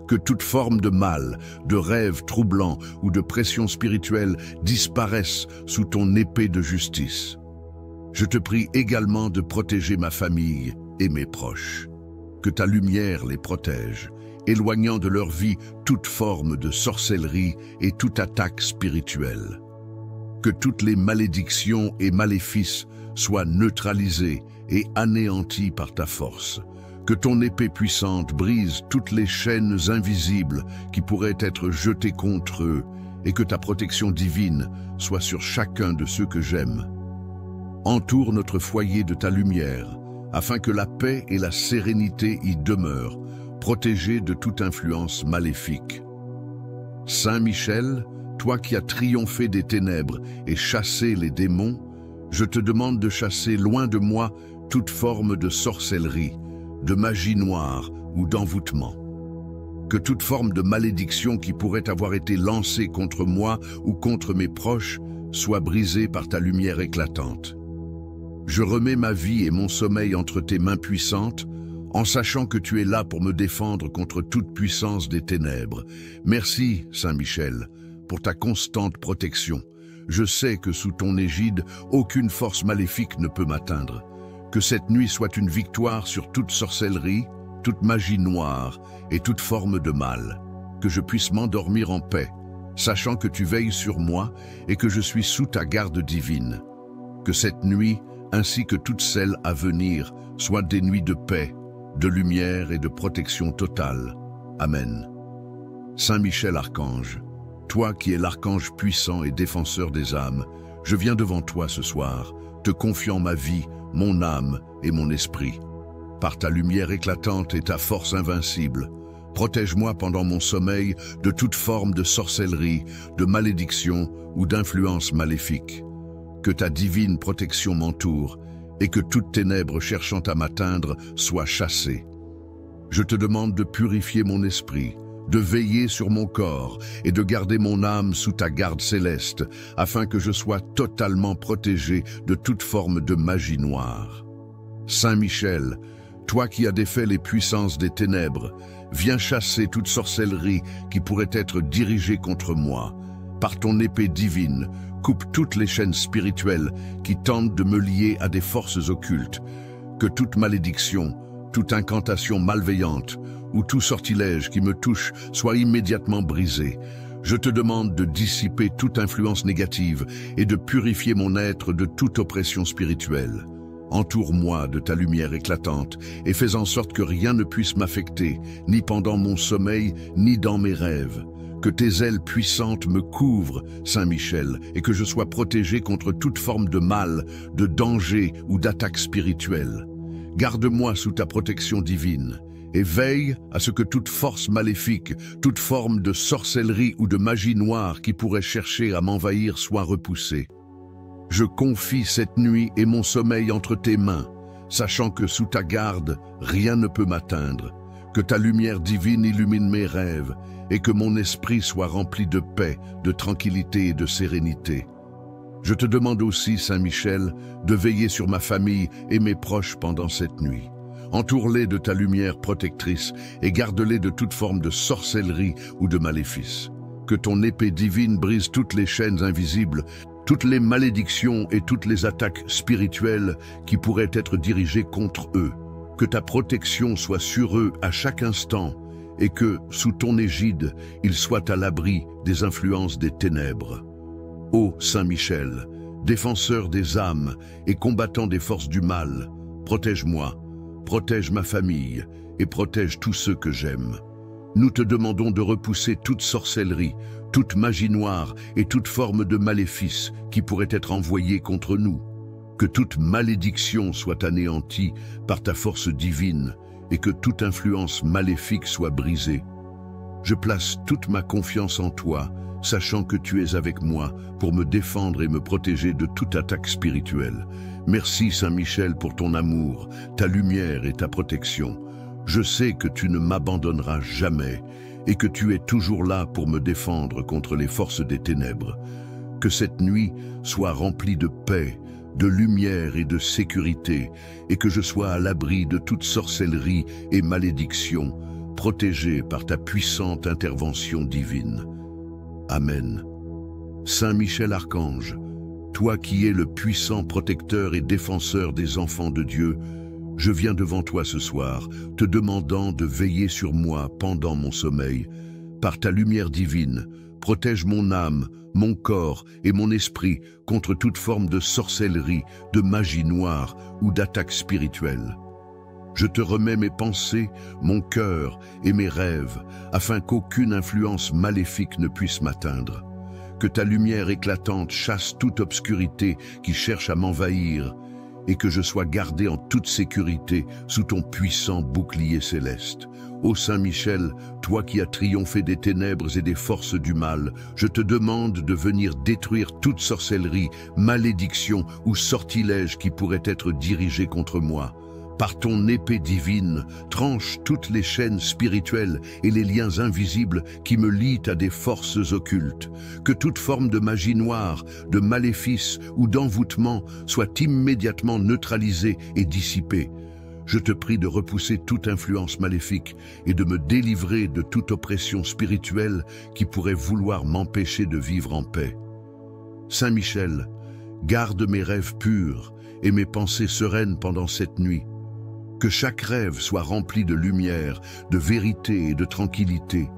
Que toute forme de mal, de rêve troublant ou de pression spirituelle disparaisse sous ton épée de justice. Je te prie également de protéger ma famille et mes proches. Que ta lumière les protège, éloignant de leur vie toute forme de sorcellerie et toute attaque spirituelle. Que toutes les malédictions et maléfices soient neutralisés et anéantis par ta force. Que ton épée puissante brise toutes les chaînes invisibles qui pourraient être jetées contre eux et que ta protection divine soit sur chacun de ceux que j'aime. Entoure notre foyer de ta lumière, afin que la paix et la sérénité y demeurent, protégés de toute influence maléfique. Saint Michel, toi qui as triomphé des ténèbres et chassé les démons, je te demande de chasser loin de moi toute forme de sorcellerie, de magie noire ou d'envoûtement. Que toute forme de malédiction qui pourrait avoir été lancée contre moi ou contre mes proches soit brisée par ta lumière éclatante. Je remets ma vie et mon sommeil entre tes mains puissantes, en sachant que tu es là pour me défendre contre toute puissance des ténèbres. Merci, Saint Michel, pour ta constante protection. Je sais que sous ton égide, aucune force maléfique ne peut m'atteindre. Que cette nuit soit une victoire sur toute sorcellerie, toute magie noire et toute forme de mal. Que je puisse m'endormir en paix, sachant que tu veilles sur moi et que je suis sous ta garde divine. Que cette nuit, ainsi que toutes celles à venir, soient des nuits de paix, de lumière et de protection totale. Amen. Saint Michel Archange, toi qui es l'archange puissant et défenseur des âmes, je viens devant toi ce soir, te confiant ma vie, mon âme et mon esprit. par ta lumière éclatante et ta force invincible. Protège-moi pendant mon sommeil de toute forme de sorcellerie, de malédiction ou d'influence maléfique. Que ta divine protection m'entoure et que toute ténèbre cherchant à m'atteindre soit chassée. Je te demande de purifier mon esprit, de veiller sur mon corps et de garder mon âme sous ta garde céleste, afin que je sois totalement protégé de toute forme de magie noire. Saint Michel, toi qui as défait les puissances des ténèbres, viens chasser toute sorcellerie qui pourrait être dirigée contre moi. Par ton épée divine, coupe toutes les chaînes spirituelles qui tentent de me lier à des forces occultes. Que toute malédiction, toute incantation malveillante ou tout sortilège qui me touche soit immédiatement brisé. Je te demande de dissiper toute influence négative et de purifier mon être de toute oppression spirituelle. Entoure-moi de ta lumière éclatante et fais en sorte que rien ne puisse m'affecter, ni pendant mon sommeil, ni dans mes rêves. Que tes ailes puissantes me couvrent, Saint Michel, et que je sois protégé contre toute forme de mal, de danger ou d'attaque spirituelle. Garde-moi sous ta protection divine et veille à ce que toute force maléfique, toute forme de sorcellerie ou de magie noire qui pourrait chercher à m'envahir soit repoussée. Je confie cette nuit et mon sommeil entre tes mains, sachant que sous ta garde, rien ne peut m'atteindre. Que ta lumière divine illumine mes rêves et que mon esprit soit rempli de paix, de tranquillité et de sérénité. Je te demande aussi, Saint Michel, de veiller sur ma famille et mes proches pendant cette nuit. Entoure-les de ta lumière protectrice et garde-les de toute forme de sorcellerie ou de maléfice. Que ton épée divine brise toutes les chaînes invisibles, toutes les malédictions et toutes les attaques spirituelles qui pourraient être dirigées contre eux. Que ta protection soit sur eux à chaque instant et que, sous ton égide, ils soient à l'abri des influences des ténèbres. Ô Saint Michel, défenseur des âmes et combattant des forces du mal, protège-moi, protège ma famille et protège tous ceux que j'aime. Nous te demandons de repousser toute sorcellerie, toute magie noire et toute forme de maléfice qui pourrait être envoyée contre nous. Que toute malédiction soit anéantie par ta force divine et que toute influence maléfique soit brisée. Je place toute ma confiance en toi, sachant que tu es avec moi pour me défendre et me protéger de toute attaque spirituelle. Merci Saint Michel pour ton amour, ta lumière et ta protection. Je sais que tu ne m'abandonneras jamais et que tu es toujours là pour me défendre contre les forces des ténèbres. Que cette nuit soit remplie de paix, de lumière et de sécurité, et que je sois à l'abri de toute sorcellerie et malédiction, protégé par ta puissante intervention divine. Amen. Saint Michel Archange, toi qui es le puissant protecteur et défenseur des enfants de Dieu, je viens devant toi ce soir, te demandant de veiller sur moi pendant mon sommeil. Par ta lumière divine, protège mon âme, mon corps et mon esprit contre toute forme de sorcellerie, de magie noire ou d'attaque spirituelle. Je te remets mes pensées, mon cœur et mes rêves, afin qu'aucune influence maléfique ne puisse m'atteindre. Que ta lumière éclatante chasse toute obscurité qui cherche à m'envahir, et que je sois gardé en toute sécurité sous ton puissant bouclier céleste. Ô Saint Michel, toi qui as triomphé des ténèbres et des forces du mal, je te demande de venir détruire toute sorcellerie, malédiction ou sortilège qui pourrait être dirigé contre moi. Par ton épée divine, tranche toutes les chaînes spirituelles et les liens invisibles qui me lient à des forces occultes. Que toute forme de magie noire, de maléfice ou d'envoûtement soit immédiatement neutralisée et dissipée. Je te prie de repousser toute influence maléfique et de me délivrer de toute oppression spirituelle qui pourrait vouloir m'empêcher de vivre en paix. Saint Michel, garde mes rêves purs et mes pensées sereines pendant cette nuit. Que chaque rêve soit rempli de lumière, de vérité et de tranquillité,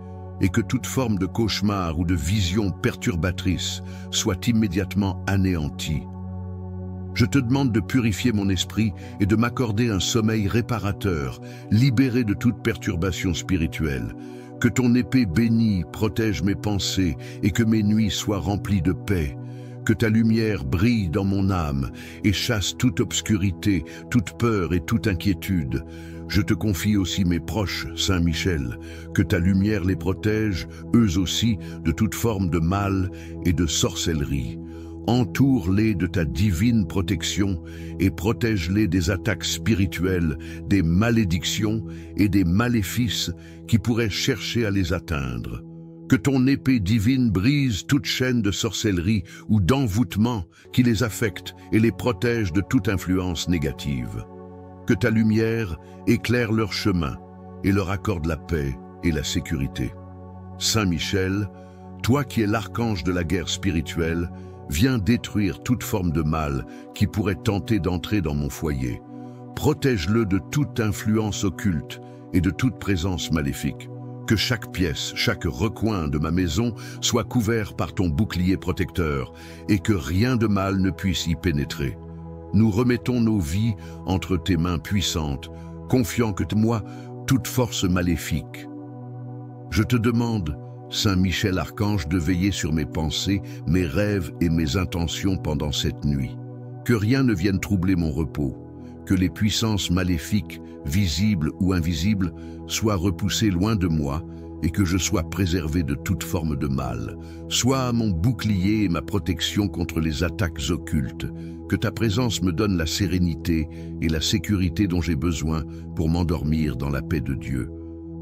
et que toute forme de cauchemar ou de vision perturbatrice soit immédiatement anéantie. Je te demande de purifier mon esprit et de m'accorder un sommeil réparateur, libéré de toute perturbation spirituelle. Que ton épée bénie protège mes pensées et que mes nuits soient remplies de paix. Que ta lumière brille dans mon âme et chasse toute obscurité, toute peur et toute inquiétude. Je te confie aussi mes proches, Saint Michel, que ta lumière les protège, eux aussi, de toute forme de mal et de sorcellerie. Entoure-les de ta divine protection et protège-les des attaques spirituelles, des malédictions et des maléfices qui pourraient chercher à les atteindre. Que ton épée divine brise toute chaîne de sorcellerie ou d'envoûtement qui les affecte et les protège de toute influence négative. Que ta lumière éclaire leur chemin et leur accorde la paix et la sécurité. Saint Michel, toi qui es l'archange de la guerre spirituelle, viens détruire toute forme de mal qui pourrait tenter d'entrer dans mon foyer. Protège-le de toute influence occulte et de toute présence maléfique. Que chaque pièce, chaque recoin de ma maison soit couvert par ton bouclier protecteur et que rien de mal ne puisse y pénétrer. Nous remettons nos vies entre tes mains puissantes, confiant que moi, toute force maléfique. Je te demande, Saint Michel Archange, de veiller sur mes pensées, mes rêves et mes intentions pendant cette nuit. Que rien ne vienne troubler mon repos, que les puissances maléfiques, visibles ou invisibles, soient repoussées loin de moi et que je sois préservé de toute forme de mal. Sois mon bouclier et ma protection contre les attaques occultes. Que ta présence me donne la sérénité et la sécurité dont j'ai besoin pour m'endormir dans la paix de Dieu.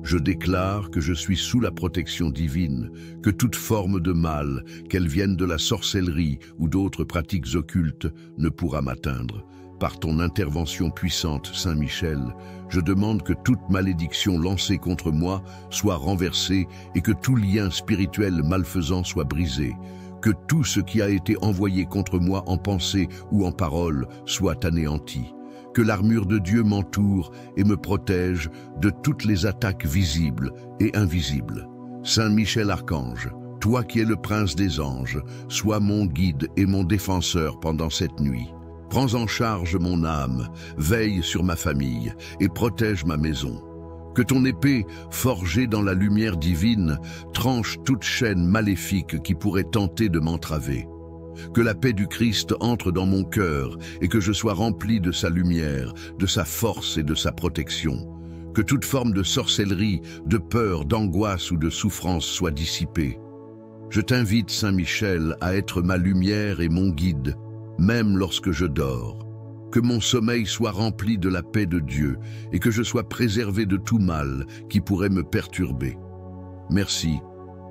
Je déclare que je suis sous la protection divine, que toute forme de mal, qu'elle vienne de la sorcellerie ou d'autres pratiques occultes, ne pourra m'atteindre. Par ton intervention puissante, Saint Michel, je demande que toute malédiction lancée contre moi soit renversée et que tout lien spirituel malfaisant soit brisé. Que tout ce qui a été envoyé contre moi en pensée ou en parole soit anéanti. Que l'armure de Dieu m'entoure et me protège de toutes les attaques visibles et invisibles. Saint Michel Archange, toi qui es le prince des anges, sois mon guide et mon défenseur pendant cette nuit. Prends en charge mon âme, veille sur ma famille et protège ma maison. Que ton épée, forgée dans la lumière divine, tranche toute chaîne maléfique qui pourrait tenter de m'entraver. Que la paix du Christ entre dans mon cœur et que je sois rempli de sa lumière, de sa force et de sa protection. Que toute forme de sorcellerie, de peur, d'angoisse ou de souffrance soit dissipée. Je t'invite, Saint Michel, à être ma lumière et mon guide, même lorsque je dors. Que mon sommeil soit rempli de la paix de Dieu et que je sois préservé de tout mal qui pourrait me perturber. Merci,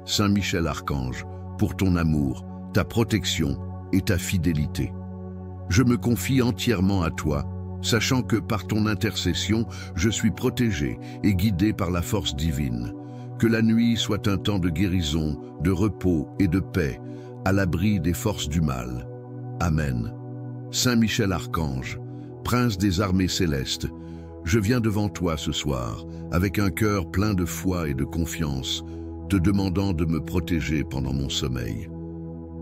Saint Michel Archange, pour ton amour, ta protection et ta fidélité. Je me confie entièrement à toi, sachant que par ton intercession, je suis protégé et guidé par la force divine. Que la nuit soit un temps de guérison, de repos et de paix, à l'abri des forces du mal. Amen. Saint Michel Archange, prince des armées célestes, je viens devant toi ce soir, avec un cœur plein de foi et de confiance, te demandant de me protéger pendant mon sommeil.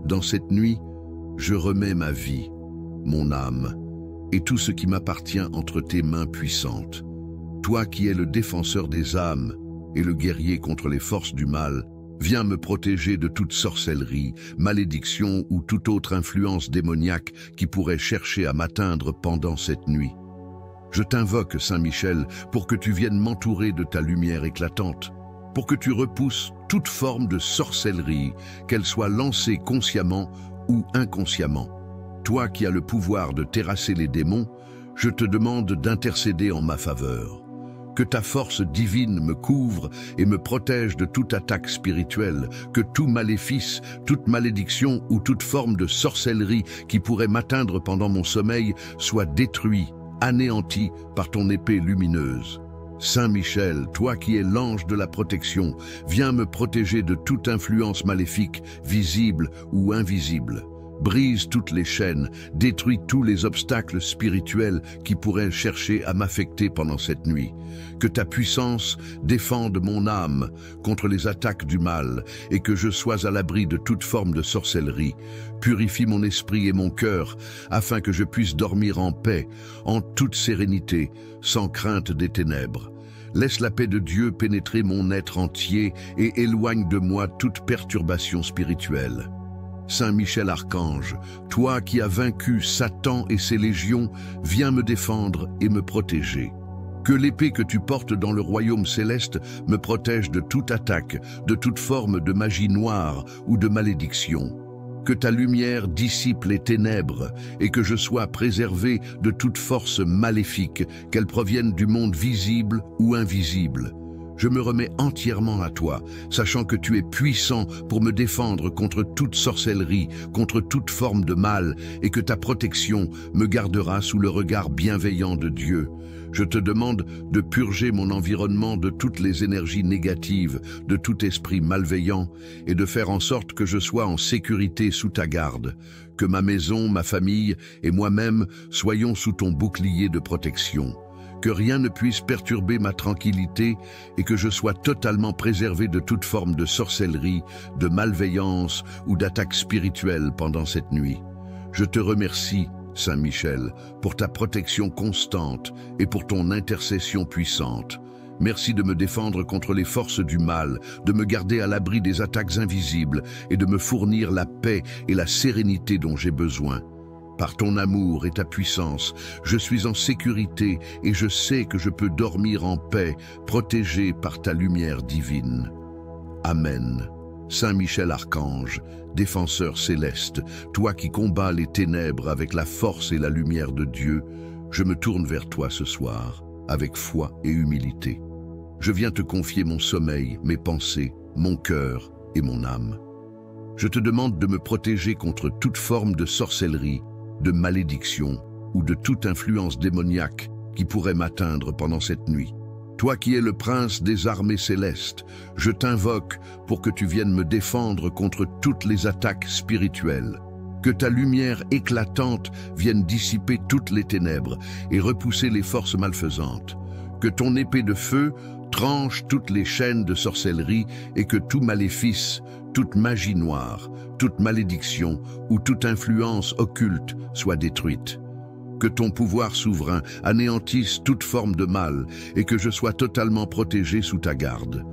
Dans cette nuit, je remets ma vie, mon âme, et tout ce qui m'appartient entre tes mains puissantes. Toi qui es le défenseur des âmes et le guerrier contre les forces du mal, viens me protéger de toute sorcellerie, malédiction ou toute autre influence démoniaque qui pourrait chercher à m'atteindre pendant cette nuit. Je t'invoque, Saint Michel, pour que tu viennes m'entourer de ta lumière éclatante, pour que tu repousses toute forme de sorcellerie, qu'elle soit lancée consciemment ou inconsciemment. Toi qui as le pouvoir de terrasser les démons, je te demande d'intercéder en ma faveur. Que ta force divine me couvre et me protège de toute attaque spirituelle, que tout maléfice, toute malédiction ou toute forme de sorcellerie qui pourrait m'atteindre pendant mon sommeil soit détruit, anéanti par ton épée lumineuse. Saint Michel, toi qui es l'ange de la protection, viens me protéger de toute influence maléfique, visible ou invisible. Brise toutes les chaînes, détruis tous les obstacles spirituels qui pourraient chercher à m'affecter pendant cette nuit. Que ta puissance défende mon âme contre les attaques du mal et que je sois à l'abri de toute forme de sorcellerie. Purifie mon esprit et mon cœur afin que je puisse dormir en paix, en toute sérénité, sans crainte des ténèbres. Laisse la paix de Dieu pénétrer mon être entier et éloigne de moi toute perturbation spirituelle. Saint Michel Archange, toi qui as vaincu Satan et ses légions, viens me défendre et me protéger. Que l'épée que tu portes dans le royaume céleste me protège de toute attaque, de toute forme de magie noire ou de malédiction. Que ta lumière dissipe les ténèbres et que je sois préservé de toute force maléfique, qu'elle provienne du monde visible ou invisible. Je me remets entièrement à toi, sachant que tu es puissant pour me défendre contre toute sorcellerie, contre toute forme de mal, et que ta protection me gardera sous le regard bienveillant de Dieu. Je te demande de purger mon environnement de toutes les énergies négatives, de tout esprit malveillant, et de faire en sorte que je sois en sécurité sous ta garde. Que ma maison, ma famille et moi-même soyons sous ton bouclier de protection. Que rien ne puisse perturber ma tranquillité et que je sois totalement préservé de toute forme de sorcellerie, de malveillance ou d'attaque spirituelle pendant cette nuit. Je te remercie, Saint Michel, pour ta protection constante et pour ton intercession puissante. Merci de me défendre contre les forces du mal, de me garder à l'abri des attaques invisibles et de me fournir la paix et la sérénité dont j'ai besoin. Par ton amour et ta puissance, je suis en sécurité et je sais que je peux dormir en paix, protégé par ta lumière divine. Amen. Saint Michel Archange, défenseur céleste, toi qui combats les ténèbres avec la force et la lumière de Dieu, je me tourne vers toi ce soir, avec foi et humilité. Je viens te confier mon sommeil, mes pensées, mon cœur et mon âme. Je te demande de me protéger contre toute forme de sorcellerie, de malédiction ou de toute influence démoniaque qui pourrait m'atteindre pendant cette nuit. Toi qui es le prince des armées célestes, je t'invoque pour que tu viennes me défendre contre toutes les attaques spirituelles. Que ta lumière éclatante vienne dissiper toutes les ténèbres et repousser les forces malfaisantes. Que ton épée de feu tranche toutes les chaînes de sorcellerie et que tout maléfice, toute magie noire, toute malédiction ou toute influence occulte soit détruite. Que ton pouvoir souverain anéantisse toute forme de mal et que je sois totalement protégé sous ta garde.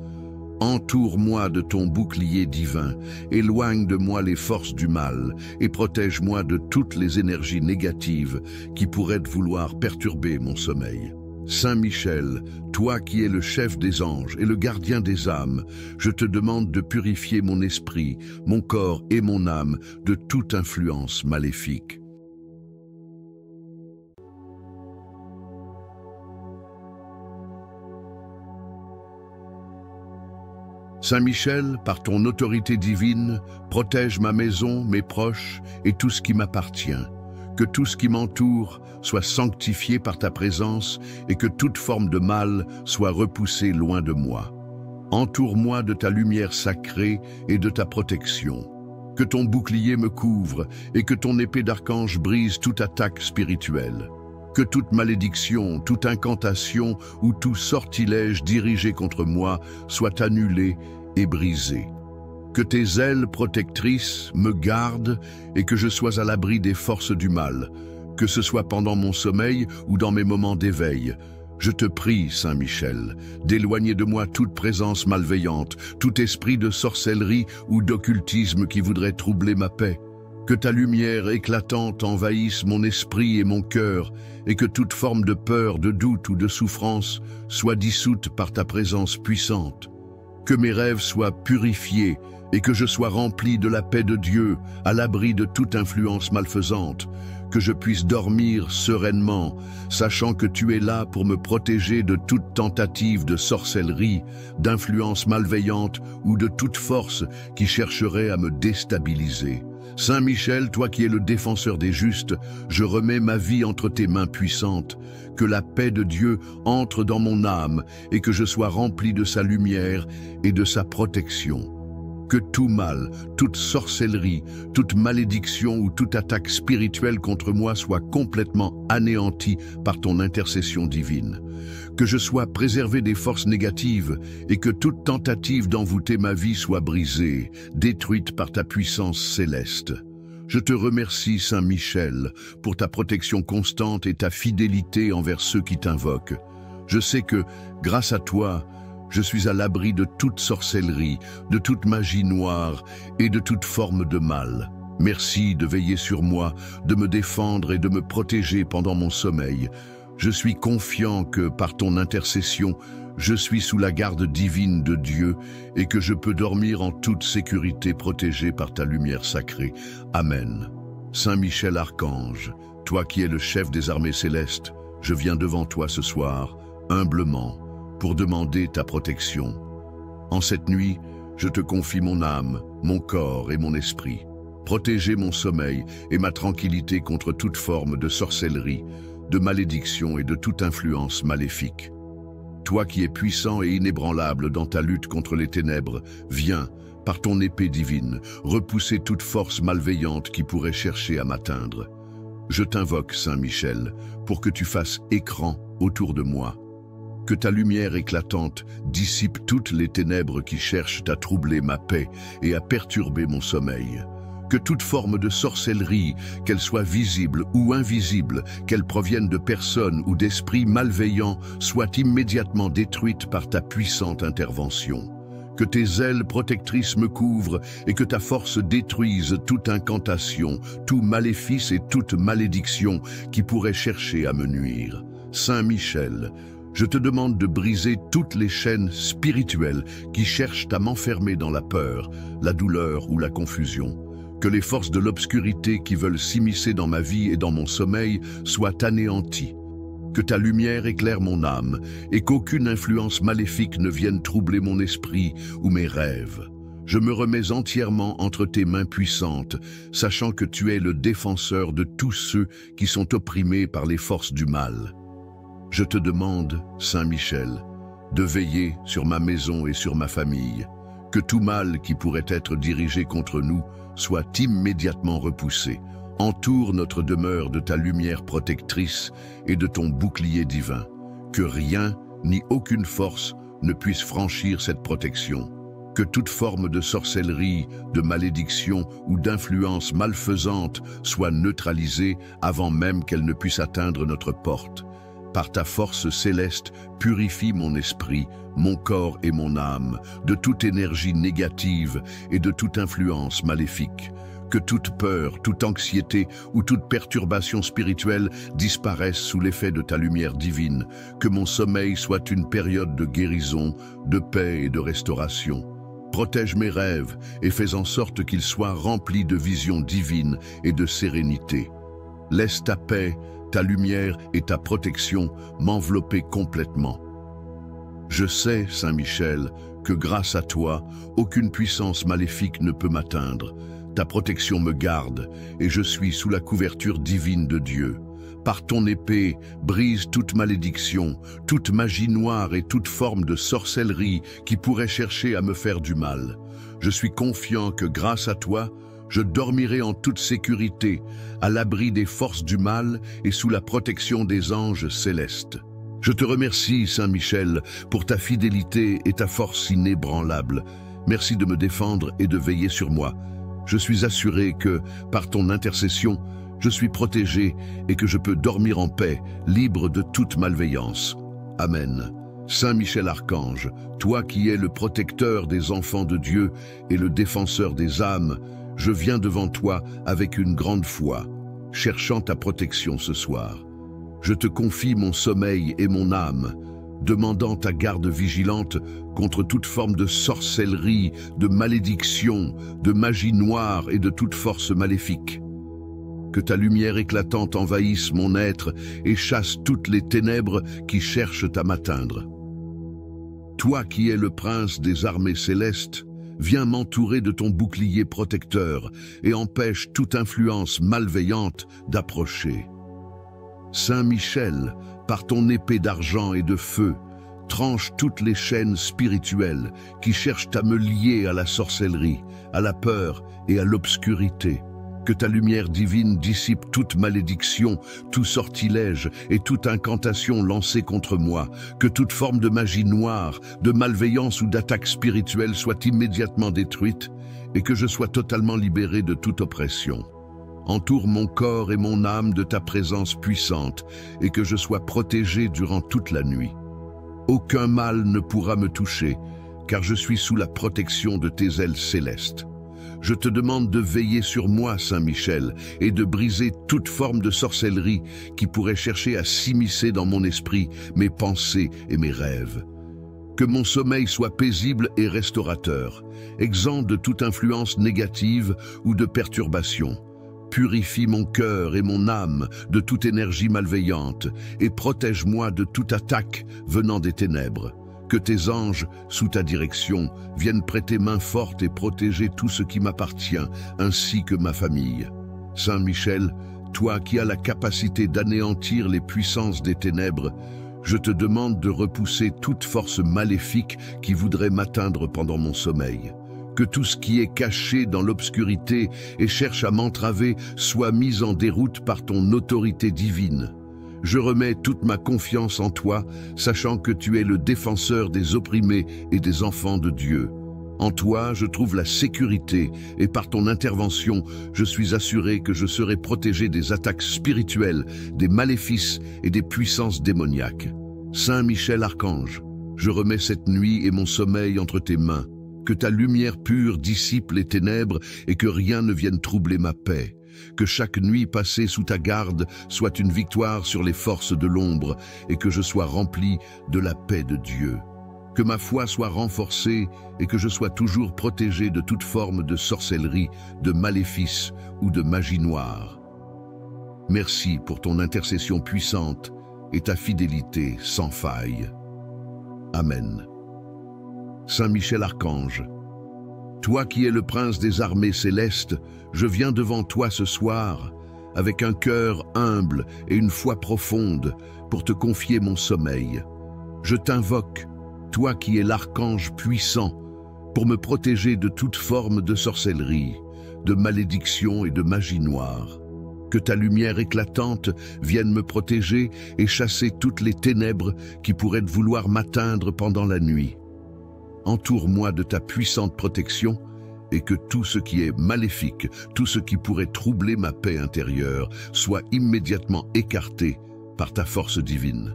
Entoure-moi de ton bouclier divin, éloigne de moi les forces du mal et protège-moi de toutes les énergies négatives qui pourraient vouloir perturber mon sommeil. Saint Michel, toi qui es le chef des anges et le gardien des âmes, je te demande de purifier mon esprit, mon corps et mon âme de toute influence maléfique. Saint Michel, par ton autorité divine, protège ma maison, mes proches et tout ce qui m'appartient. Que tout ce qui m'entoure soit sanctifié par ta présence et que toute forme de mal soit repoussée loin de moi. Entoure-moi de ta lumière sacrée et de ta protection. Que ton bouclier me couvre et que ton épée d'archange brise toute attaque spirituelle. Que toute malédiction, toute incantation ou tout sortilège dirigé contre moi soit annulé et brisé. Que tes ailes protectrices me gardent et que je sois à l'abri des forces du mal, que ce soit pendant mon sommeil ou dans mes moments d'éveil. Je te prie, Saint Michel, d'éloigner de moi toute présence malveillante, tout esprit de sorcellerie ou d'occultisme qui voudrait troubler ma paix. Que ta lumière éclatante envahisse mon esprit et mon cœur, et que toute forme de peur, de doute ou de souffrance soit dissoute par ta présence puissante. Que mes rêves soient purifiés et que je sois rempli de la paix de Dieu, à l'abri de toute influence malfaisante. Que je puisse dormir sereinement, sachant que tu es là pour me protéger de toute tentative de sorcellerie, d'influence malveillante ou de toute force qui chercherait à me déstabiliser. Saint Michel, toi qui es le défenseur des justes, je remets ma vie entre tes mains puissantes. Que la paix de Dieu entre dans mon âme et que je sois rempli de sa lumière et de sa protection. Que tout mal, toute sorcellerie, toute malédiction ou toute attaque spirituelle contre moi soit complètement anéantie par ton intercession divine. Que je sois préservé des forces négatives et que toute tentative d'envoûter ma vie soit brisée, détruite par ta puissance céleste. Je te remercie, Saint Michel, pour ta protection constante et ta fidélité envers ceux qui t'invoquent. Je sais que, grâce à toi, je suis à l'abri de toute sorcellerie, de toute magie noire et de toute forme de mal. Merci de veiller sur moi, de me défendre et de me protéger pendant mon sommeil. Je suis confiant que, par ton intercession, je suis sous la garde divine de Dieu et que je peux dormir en toute sécurité protégé par ta lumière sacrée. Amen. Saint Michel Archange, toi qui es le chef des armées célestes, je viens devant toi ce soir, humblement, pour demander ta protection. En cette nuit, je te confie mon âme, mon corps et mon esprit. Protégez mon sommeil et ma tranquillité contre toute forme de sorcellerie, de malédiction et de toute influence maléfique. Toi qui es puissant et inébranlable dans ta lutte contre les ténèbres, viens, par ton épée divine, repousser toute force malveillante qui pourrait chercher à m'atteindre. Je t'invoque, Saint Michel, pour que tu fasses écran autour de moi. Que ta lumière éclatante dissipe toutes les ténèbres qui cherchent à troubler ma paix et à perturber mon sommeil. Que toute forme de sorcellerie, qu'elle soit visible ou invisible, qu'elle provienne de personnes ou d'esprits malveillants, soit immédiatement détruite par ta puissante intervention. Que tes ailes protectrices me couvrent et que ta force détruise toute incantation, tout maléfice et toute malédiction qui pourrait chercher à me nuire. Saint Michel, je te demande de briser toutes les chaînes spirituelles qui cherchent à m'enfermer dans la peur, la douleur ou la confusion. Que les forces de l'obscurité qui veulent s'immiscer dans ma vie et dans mon sommeil soient anéanties. Que ta lumière éclaire mon âme et qu'aucune influence maléfique ne vienne troubler mon esprit ou mes rêves. Je me remets entièrement entre tes mains puissantes, sachant que tu es le défenseur de tous ceux qui sont opprimés par les forces du mal. Je te demande, Saint Michel, de veiller sur ma maison et sur ma famille, que tout mal qui pourrait être dirigé contre nous soit immédiatement repoussé. Entoure notre demeure de ta lumière protectrice et de ton bouclier divin. Que rien ni aucune force ne puisse franchir cette protection. Que toute forme de sorcellerie, de malédiction ou d'influence malfaisante soit neutralisée avant même qu'elle ne puisse atteindre notre porte. Par ta force céleste, purifie mon esprit, mon corps et mon âme de toute énergie négative et de toute influence maléfique. Que toute peur, toute anxiété ou toute perturbation spirituelle disparaisse sous l'effet de ta lumière divine. Que mon sommeil soit une période de guérison, de paix et de restauration. Protège mes rêves et fais en sorte qu'ils soient remplis de visions divines et de sérénité. Laisse ta paix, ta lumière et ta protection m'envelopper complètement. Je sais, Saint Michel, que grâce à toi, aucune puissance maléfique ne peut m'atteindre. Ta protection me garde et je suis sous la couverture divine de Dieu. Par ton épée, brise toute malédiction, toute magie noire et toute forme de sorcellerie qui pourrait chercher à me faire du mal. Je suis confiant que grâce à toi, je dormirai en toute sécurité, à l'abri des forces du mal et sous la protection des anges célestes. Je te remercie, Saint Michel, pour ta fidélité et ta force inébranlable. Merci de me défendre et de veiller sur moi. Je suis assuré que, par ton intercession, je suis protégé et que je peux dormir en paix, libre de toute malveillance. Amen. Saint Michel Archange, toi qui es le protecteur des enfants de Dieu et le défenseur des âmes, je viens devant toi avec une grande foi, cherchant ta protection ce soir. Je te confie mon sommeil et mon âme, demandant ta garde vigilante contre toute forme de sorcellerie, de malédiction, de magie noire et de toute force maléfique. Que ta lumière éclatante envahisse mon être et chasse toutes les ténèbres qui cherchent à m'atteindre. Toi qui es le prince des armées célestes, viens m'entourer de ton bouclier protecteur et empêche toute influence malveillante d'approcher. Saint Michel, par ton épée d'argent et de feu, tranche toutes les chaînes spirituelles qui cherchent à me lier à la sorcellerie, à la peur et à l'obscurité. Que ta lumière divine dissipe toute malédiction, tout sortilège et toute incantation lancée contre moi. Que toute forme de magie noire, de malveillance ou d'attaque spirituelle soit immédiatement détruite et que je sois totalement libéré de toute oppression. Entoure mon corps et mon âme de ta présence puissante et que je sois protégé durant toute la nuit. Aucun mal ne pourra me toucher, car je suis sous la protection de tes ailes célestes. je te demande de veiller sur moi, Saint Michel, et de briser toute forme de sorcellerie qui pourrait chercher à s'immiscer dans mon esprit, mes pensées et mes rêves. Que mon sommeil soit paisible et restaurateur, exempt de toute influence négative ou de perturbation. Purifie mon cœur et mon âme de toute énergie malveillante et protège-moi de toute attaque venant des ténèbres. Que tes anges, sous ta direction, viennent prêter main forte et protéger tout ce qui m'appartient, ainsi que ma famille. Saint Michel, toi qui as la capacité d'anéantir les puissances des ténèbres, je te demande de repousser toute force maléfique qui voudrait m'atteindre pendant mon sommeil. Que tout ce qui est caché dans l'obscurité et cherche à m'entraver soit mis en déroute par ton autorité divine. Je remets toute ma confiance en toi, sachant que tu es le défenseur des opprimés et des enfants de Dieu. En toi, je trouve la sécurité et par ton intervention, je suis assuré que je serai protégé des attaques spirituelles, des maléfices et des puissances démoniaques. Saint Michel Archange, je remets cette nuit et mon sommeil entre tes mains. Que ta lumière pure dissipe les ténèbres et que rien ne vienne troubler ma paix. Que chaque nuit passée sous ta garde soit une victoire sur les forces de l'ombre et que je sois rempli de la paix de Dieu. Que ma foi soit renforcée et que je sois toujours protégé de toute forme de sorcellerie, de maléfice ou de magie noire. Merci pour ton intercession puissante et ta fidélité sans faille. Amen. Saint Michel Archange, toi qui es le prince des armées célestes, je viens devant toi ce soir avec un cœur humble et une foi profonde pour te confier mon sommeil. Je t'invoque, toi qui es l'archange puissant, pour me protéger de toute forme de sorcellerie, de malédiction et de magie noire. Que ta lumière éclatante vienne me protéger et chasser toutes les ténèbres qui pourraient vouloir m'atteindre pendant la nuit. Entoure-moi de ta puissante protection et que tout ce qui est maléfique, tout ce qui pourrait troubler ma paix intérieure, soit immédiatement écarté par ta force divine.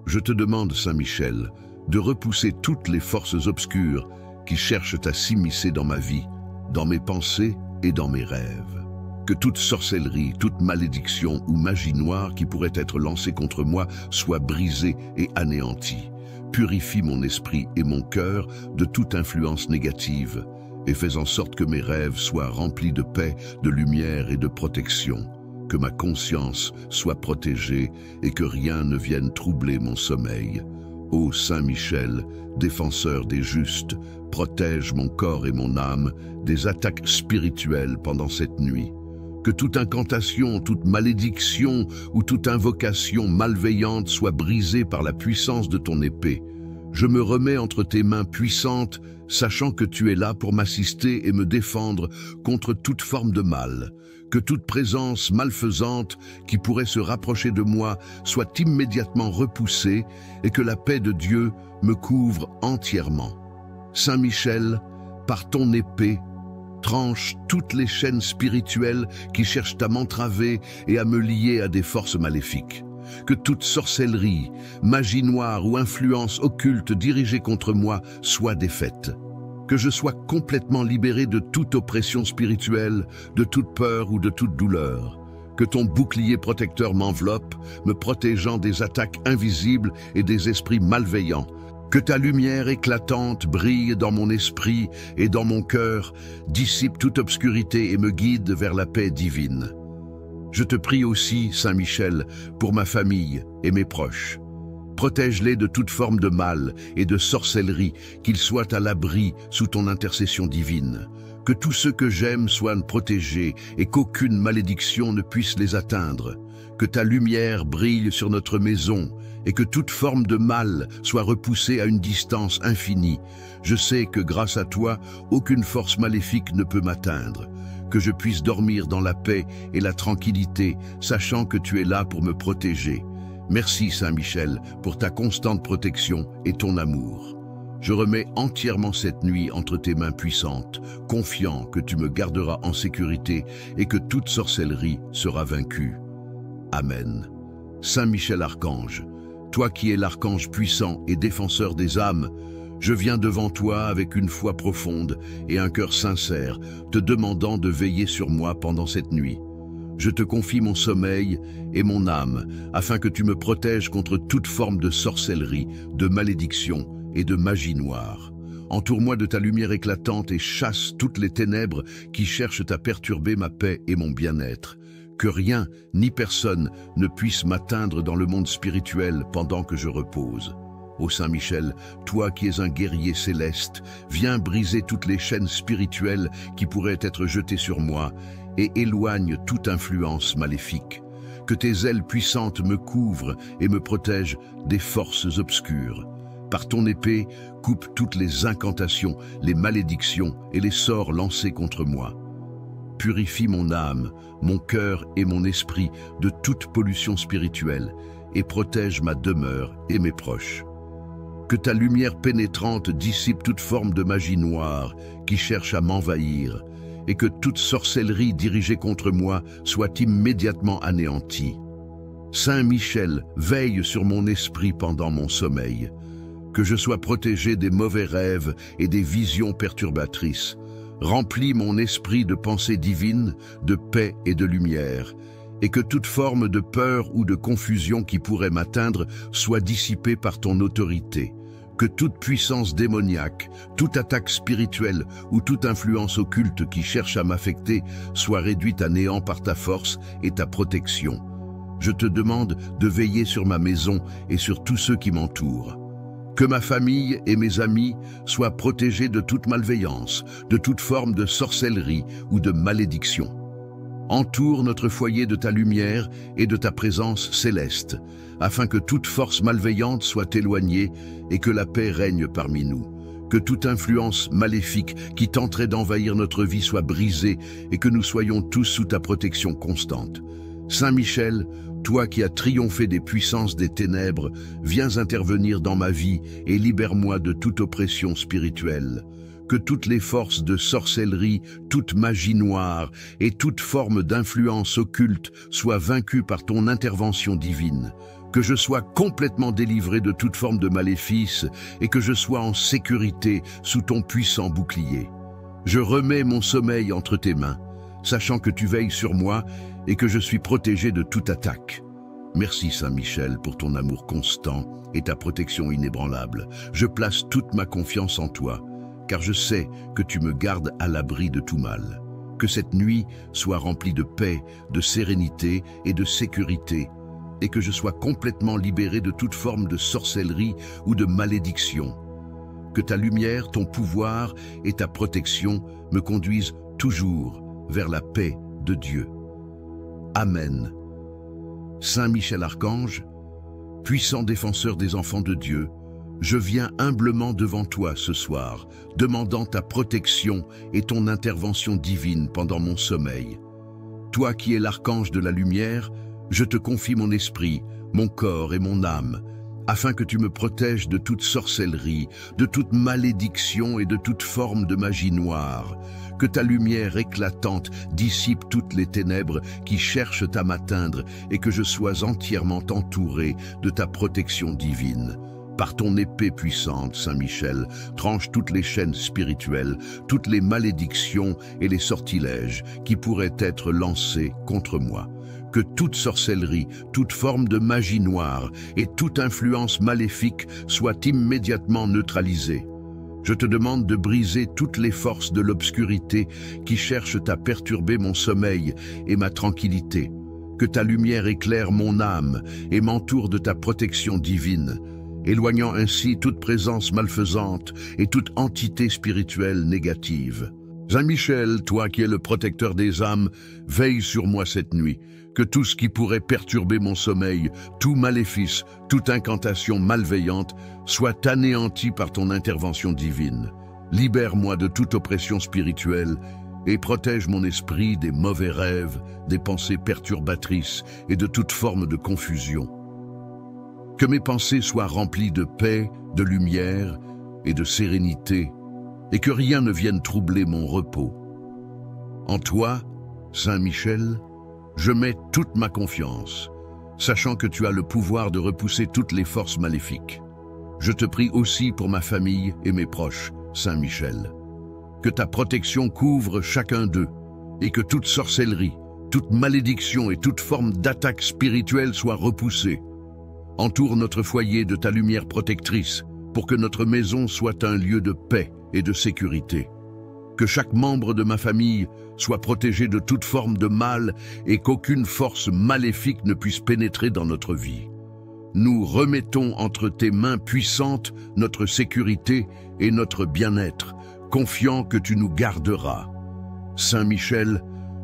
Je te demande, Saint Michel, de repousser toutes les forces obscures qui cherchent à s'immiscer dans ma vie, dans mes pensées et dans mes rêves. Que toute sorcellerie, toute malédiction ou magie noire qui pourrait être lancée contre moi soit brisée et anéantie. Purifie mon esprit et mon cœur de toute influence négative et fais en sorte que mes rêves soient remplis de paix, de lumière et de protection. Que ma conscience soit protégée et que rien ne vienne troubler mon sommeil. Ô Saint Michel, défenseur des justes, protège mon corps et mon âme des attaques spirituelles pendant cette nuit. Que toute incantation, toute malédiction ou toute invocation malveillante soit brisée par la puissance de ton épée. Je me remets entre tes mains puissantes, sachant que tu es là pour m'assister et me défendre contre toute forme de mal. Que toute présence malfaisante qui pourrait se rapprocher de moi soit immédiatement repoussée et que la paix de Dieu me couvre entièrement. Saint Michel, par ton épée, tranche toutes les chaînes spirituelles qui cherchent à m'entraver et à me lier à des forces maléfiques. Que toute sorcellerie, magie noire ou influence occulte dirigée contre moi soit défaite. Que je sois complètement libéré de toute oppression spirituelle, de toute peur ou de toute douleur. Que ton bouclier protecteur m'enveloppe, me protégeant des attaques invisibles et des esprits malveillants. Que ta lumière éclatante brille dans mon esprit et dans mon cœur, dissipe toute obscurité et me guide vers la paix divine. Je te prie aussi, Saint Michel, pour ma famille et mes proches. Protège-les de toute forme de mal et de sorcellerie, qu'ils soient à l'abri sous ton intercession divine. Que tous ceux que j'aime soient protégés et qu'aucune malédiction ne puisse les atteindre. Que ta lumière brille sur notre maison et que toute forme de mal soit repoussée à une distance infinie. Je sais que grâce à toi, aucune force maléfique ne peut m'atteindre. Que je puisse dormir dans la paix et la tranquillité, sachant que tu es là pour me protéger. Merci Saint Michel pour ta constante protection et ton amour. Je remets entièrement cette nuit entre tes mains puissantes, confiant que tu me garderas en sécurité et que toute sorcellerie sera vaincue. Amen. Saint Michel Archange, toi qui es l'archange puissant et défenseur des âmes, Je viens devant toi avec une foi profonde et un cœur sincère, te demandant de veiller sur moi pendant cette nuit. Je te confie mon sommeil et mon âme, afin que tu me protèges contre toute forme de sorcellerie, de malédiction et de magie noire. Entoure-moi de ta lumière éclatante et chasse toutes les ténèbres qui cherchent à perturber ma paix et mon bien-être. Que rien ni personne ne puisse m'atteindre dans le monde spirituel pendant que je repose. Ô Saint Michel, toi qui es un guerrier céleste, viens briser toutes les chaînes spirituelles qui pourraient être jetées sur moi et éloigne toute influence maléfique. Que tes ailes puissantes me couvrent et me protègent des forces obscures. Par ton épée, coupe toutes les incantations, les malédictions et les sorts lancés contre moi. Purifie mon âme, mon cœur et mon esprit de toute pollution spirituelle et protège ma demeure et mes proches. Que ta lumière pénétrante dissipe toute forme de magie noire qui cherche à m'envahir et que toute sorcellerie dirigée contre moi soit immédiatement anéantie. Saint Michel, veille sur mon esprit pendant mon sommeil. Que je sois protégé des mauvais rêves et des visions perturbatrices. Remplis mon esprit de pensées divines, de paix et de lumière, et que toute forme de peur ou de confusion qui pourrait m'atteindre soit dissipée par ton autorité. Que toute puissance démoniaque, toute attaque spirituelle ou toute influence occulte qui cherche à m'affecter soit réduite à néant par ta force et ta protection. Je te demande de veiller sur ma maison et sur tous ceux qui m'entourent. Que ma famille et mes amis soient protégés de toute malveillance, de toute forme de sorcellerie ou de malédiction. Entoure notre foyer de ta lumière et de ta présence céleste, afin que toute force malveillante soit éloignée et que la paix règne parmi nous. Que toute influence maléfique qui tenterait d'envahir notre vie soit brisée et que nous soyons tous sous ta protection constante. Saint Michel, toi qui as triomphé des puissances des ténèbres, viens intervenir dans ma vie et libère-moi de toute oppression spirituelle. Que toutes les forces de sorcellerie, toute magie noire et toute forme d'influence occulte soient vaincues par ton intervention divine. Que je sois complètement délivré de toute forme de maléfice et que je sois en sécurité sous ton puissant bouclier. Je remets mon sommeil entre tes mains, sachant que tu veilles sur moi et que je suis protégé de toute attaque. Merci Saint Michel pour ton amour constant et ta protection inébranlable. Je place toute ma confiance en toi, car je sais que tu me gardes à l'abri de tout mal. Que cette nuit soit remplie de paix, de sérénité et de sécurité, et que je sois complètement libéré de toute forme de sorcellerie ou de malédiction. Que ta lumière, ton pouvoir et ta protection me conduisent toujours vers la paix de Dieu. Amen. Saint Michel Archange, puissant défenseur des enfants de Dieu, je viens humblement devant toi ce soir, demandant ta protection et ton intervention divine pendant mon sommeil. Toi qui es l'archange de la lumière, je te confie mon esprit, mon corps et mon âme, afin que tu me protèges de toute sorcellerie, de toute malédiction et de toute forme de magie noire. Que ta lumière éclatante dissipe toutes les ténèbres qui cherchent à m'atteindre et que je sois entièrement entouré de ta protection divine. Par ton épée puissante, Saint Michel, tranche toutes les chaînes spirituelles, toutes les malédictions et les sortilèges qui pourraient être lancés contre moi. Que toute sorcellerie, toute forme de magie noire et toute influence maléfique soient immédiatement neutralisées. Je te demande de briser toutes les forces de l'obscurité qui cherchent à perturber mon sommeil et ma tranquillité. Que ta lumière éclaire mon âme et m'entoure de ta protection divine, éloignant ainsi toute présence malfaisante et toute entité spirituelle négative. Saint Michel, toi qui es le protecteur des âmes, veille sur moi cette nuit. Que tout ce qui pourrait perturber mon sommeil, tout maléfice, toute incantation malveillante, soit anéanti par ton intervention divine. Libère-moi de toute oppression spirituelle et protège mon esprit des mauvais rêves, des pensées perturbatrices et de toute forme de confusion. Que mes pensées soient remplies de paix, de lumière et de sérénité, et que rien ne vienne troubler mon repos. En toi, Saint Michel, je mets toute ma confiance, sachant que tu as le pouvoir de repousser toutes les forces maléfiques. Je te prie aussi pour ma famille et mes proches, Saint Michel. Que ta protection couvre chacun d'eux, et que toute sorcellerie, toute malédiction et toute forme d'attaque spirituelle soit repoussée. Entoure notre foyer de ta lumière protectrice, pour que notre maison soit un lieu de paix et de sécurité. Que chaque membre de ma famille soit protégé de toute forme de mal et qu'aucune force maléfique ne puisse pénétrer dans notre vie. Nous remettons entre tes mains puissantes notre sécurité et notre bien-être, confiant que tu nous garderas. Saint Michel,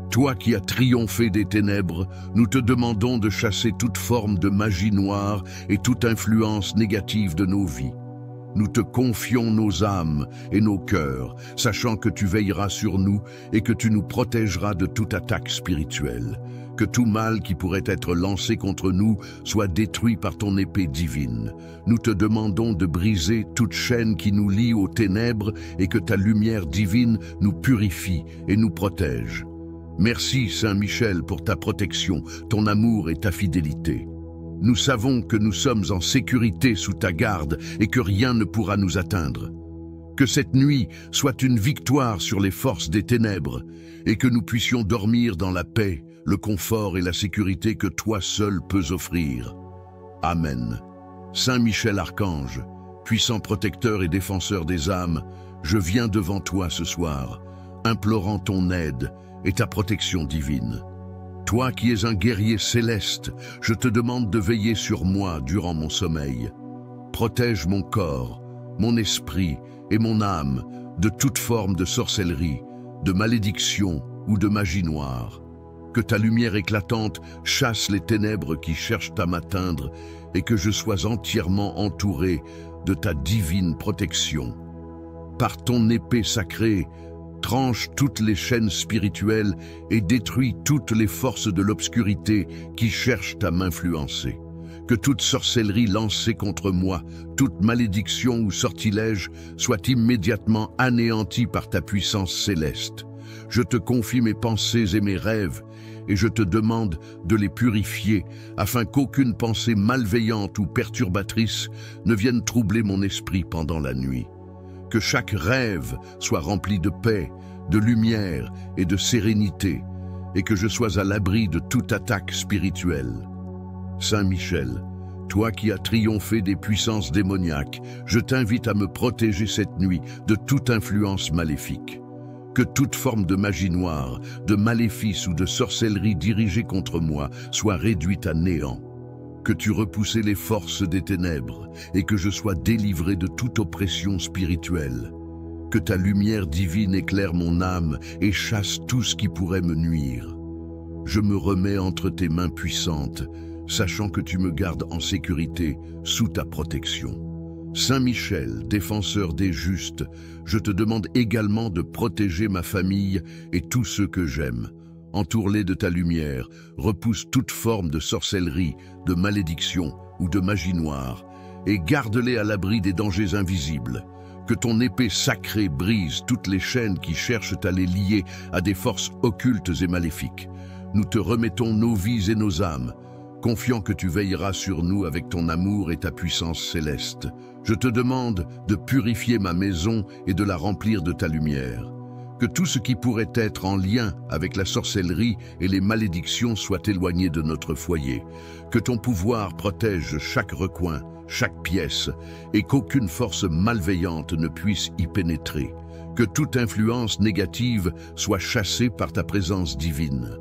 toi qui as triomphé des ténèbres, nous te demandons de chasser toute forme de magie noire et toute influence négative de nos vies. Nous te confions nos âmes et nos cœurs, sachant que tu veilleras sur nous et que tu nous protégeras de toute attaque spirituelle. Que tout mal qui pourrait être lancé contre nous soit détruit par ton épée divine. Nous te demandons de briser toute chaîne qui nous lie aux ténèbres et que ta lumière divine nous purifie et nous protège. Merci, Saint Michel, pour ta protection, ton amour et ta fidélité. Nous savons que nous sommes en sécurité sous ta garde et que rien ne pourra nous atteindre. Que cette nuit soit une victoire sur les forces des ténèbres et que nous puissions dormir dans la paix, le confort et la sécurité que toi seul peux offrir. Amen. Saint Michel Archange, puissant protecteur et défenseur des âmes, je viens devant toi ce soir, implorant ton aide et ta protection divine. Toi qui es un guerrier céleste, je te demande de veiller sur moi durant mon sommeil. Protège mon corps, mon esprit et mon âme de toute forme de sorcellerie, de malédiction ou de magie noire. Que ta lumière éclatante chasse les ténèbres qui cherchent à m'atteindre et que je sois entièrement entouré de ta divine protection. Par ton épée sacrée, tranche toutes les chaînes spirituelles et détruis toutes les forces de l'obscurité qui cherchent à m'influencer. Que toute sorcellerie lancée contre moi, toute malédiction ou sortilège soit immédiatement anéantie par ta puissance céleste. Je te confie mes pensées et mes rêves, et je te demande de les purifier afin qu'aucune pensée malveillante ou perturbatrice ne vienne troubler mon esprit pendant la nuit. Que chaque rêve soit rempli de paix, de lumière et de sérénité, et que je sois à l'abri de toute attaque spirituelle. Saint Michel, toi qui as triomphé des puissances démoniaques, je t'invite à me protéger cette nuit de toute influence maléfique. Que toute forme de magie noire, de maléfice ou de sorcellerie dirigée contre moi soit réduite à néant. Que tu repousses les forces des ténèbres et que je sois délivré de toute oppression spirituelle. Que ta lumière divine éclaire mon âme et chasse tout ce qui pourrait me nuire. Je me remets entre tes mains puissantes, sachant que tu me gardes en sécurité sous ta protection. Saint Michel, défenseur des justes, je te demande également de protéger ma famille et tous ceux que j'aime. Entoure-les de ta lumière, repousse toute forme de sorcellerie, de malédiction ou de magie noire, et garde-les à l'abri des dangers invisibles. Que ton épée sacrée brise toutes les chaînes qui cherchent à les lier à des forces occultes et maléfiques. Nous te remettons nos vies et nos âmes, confiant que tu veilleras sur nous avec ton amour et ta puissance céleste. Je te demande de purifier ma maison et de la remplir de ta lumière. Que tout ce qui pourrait être en lien avec la sorcellerie et les malédictions soit éloigné de notre foyer. Que ton pouvoir protège chaque recoin, chaque pièce, et qu'aucune force malveillante ne puisse y pénétrer. Que toute influence négative soit chassée par ta présence divine.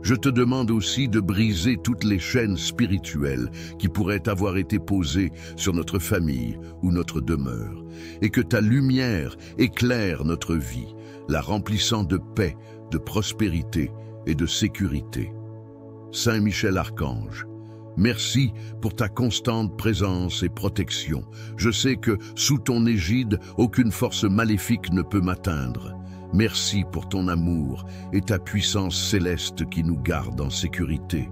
Je te demande aussi de briser toutes les chaînes spirituelles qui pourraient avoir été posées sur notre famille ou notre demeure, et que ta lumière éclaire notre vie, la remplissant de paix, de prospérité et de sécurité. Saint Michel Archange, merci pour ta constante présence et protection. Je sais que, sous ton égide, aucune force maléfique ne peut m'atteindre. Merci pour ton amour et ta puissance céleste qui nous garde en sécurité.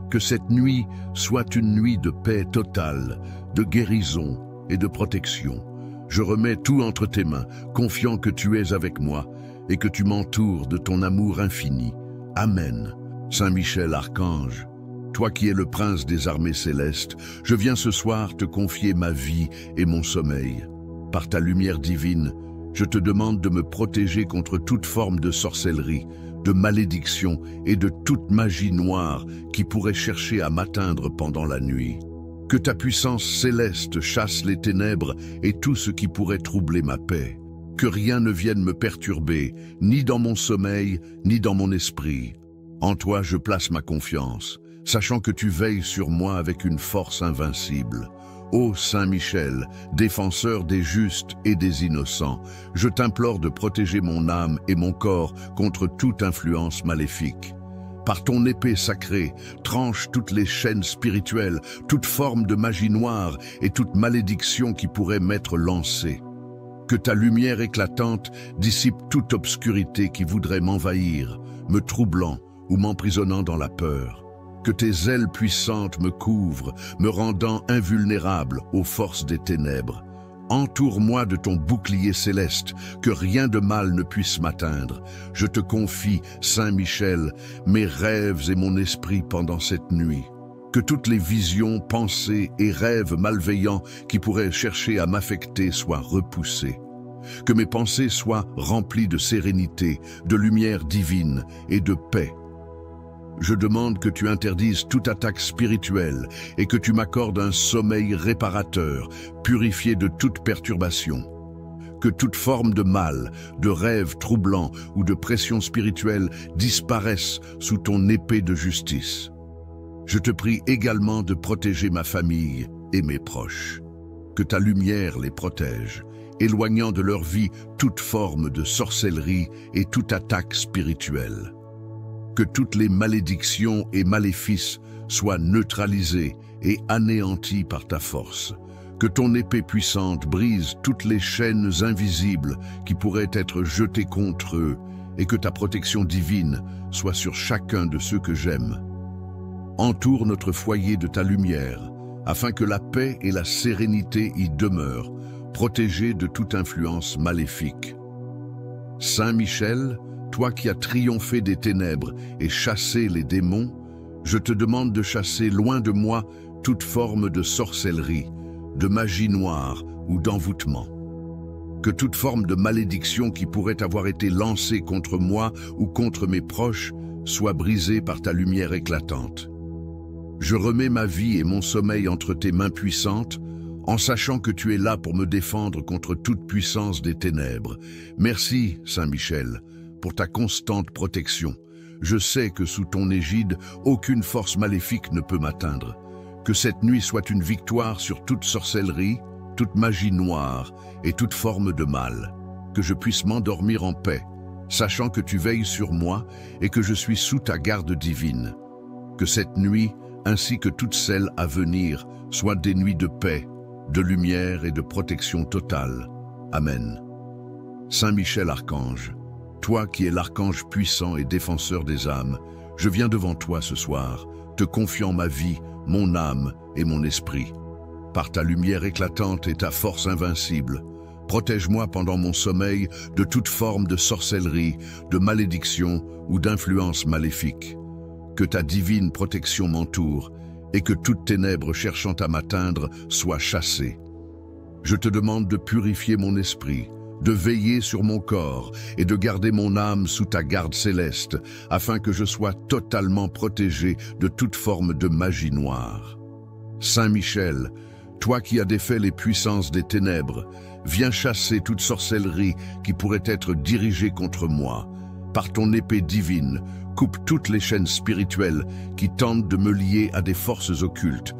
Que cette nuit soit une nuit de paix totale, de guérison et de protection. Je remets tout entre tes mains, confiant que tu es avec moi et que tu m'entoures de ton amour infini. Amen. Saint Michel Archange, toi qui es le prince des armées célestes, je viens ce soir te confier ma vie et mon sommeil. Par ta lumière divine, je te demande de me protéger contre toute forme de sorcellerie, de malédiction et de toute magie noire qui pourrait chercher à m'atteindre pendant la nuit. Que ta puissance céleste chasse les ténèbres et tout ce qui pourrait troubler ma paix. Que rien ne vienne me perturber, ni dans mon sommeil, ni dans mon esprit. En toi je place ma confiance, sachant que tu veilles sur moi avec une force invincible. Ô Saint Michel, défenseur des justes et des innocents, je t'implore de protéger mon âme et mon corps contre toute influence maléfique. Par ton épée sacrée, tranche toutes les chaînes spirituelles, toute forme de magie noire et toute malédiction qui pourrait m'être lancée. Que ta lumière éclatante dissipe toute obscurité qui voudrait m'envahir, me troublant ou m'emprisonnant dans la peur. Que tes ailes puissantes me couvrent, me rendant invulnérable aux forces des ténèbres. Entoure-moi de ton bouclier céleste, que rien de mal ne puisse m'atteindre. Je te confie, Saint Michel, mes rêves et mon esprit pendant cette nuit. Que toutes les visions, pensées et rêves malveillants qui pourraient chercher à m'affecter soient repoussés. Que mes pensées soient remplies de sérénité, de lumière divine et de paix. Je demande que tu interdises toute attaque spirituelle et que tu m'accordes un sommeil réparateur, purifié de toute perturbation. Que toute forme de mal, de rêve troublant ou de pression spirituelle disparaisse sous ton épée de justice. Je te prie également de protéger ma famille et mes proches. Que ta lumière les protège, éloignant de leur vie toute forme de sorcellerie et toute attaque spirituelle. Que toutes les malédictions et maléfices soient neutralisés et anéantis par ta force. Que ton épée puissante brise toutes les chaînes invisibles qui pourraient être jetées contre eux et que ta protection divine soit sur chacun de ceux que j'aime. Entoure notre foyer de ta lumière, afin que la paix et la sérénité y demeurent, protégés de toute influence maléfique. Saint Michel, toi qui as triomphé des ténèbres et chassé les démons, je te demande de chasser loin de moi toute forme de sorcellerie, de magie noire ou d'envoûtement. Que toute forme de malédiction qui pourrait avoir été lancée contre moi ou contre mes proches soit brisée par ta lumière éclatante. Je remets ma vie et mon sommeil entre tes mains puissantes, en sachant que tu es là pour me défendre contre toute puissance des ténèbres. Merci, Saint Michel, pour ta constante protection. Je sais que sous ton égide, aucune force maléfique ne peut m'atteindre. Que cette nuit soit une victoire sur toute sorcellerie, toute magie noire et toute forme de mal. Que je puisse m'endormir en paix, sachant que tu veilles sur moi et que je suis sous ta garde divine. Que cette nuit, ainsi que toutes celles à venir, soient des nuits de paix, de lumière et de protection totale. Amen. Saint Michel Archange, toi qui es l'archange puissant et défenseur des âmes, je viens devant toi ce soir, te confiant ma vie, mon âme et mon esprit. Par ta lumière éclatante et ta force invincible, protège-moi pendant mon sommeil de toute forme de sorcellerie, de malédiction ou d'influence maléfique. Que ta divine protection m'entoure et que toute ténèbre cherchant à m'atteindre soit chassée. Je te demande de purifier mon esprit, de veiller sur mon corps et de garder mon âme sous ta garde céleste, afin que je sois totalement protégé de toute forme de magie noire. Saint Michel, toi qui as défait les puissances des ténèbres, viens chasser toute sorcellerie qui pourrait être dirigée contre moi. Par ton épée divine, coupe toutes les chaînes spirituelles qui tentent de me lier à des forces occultes.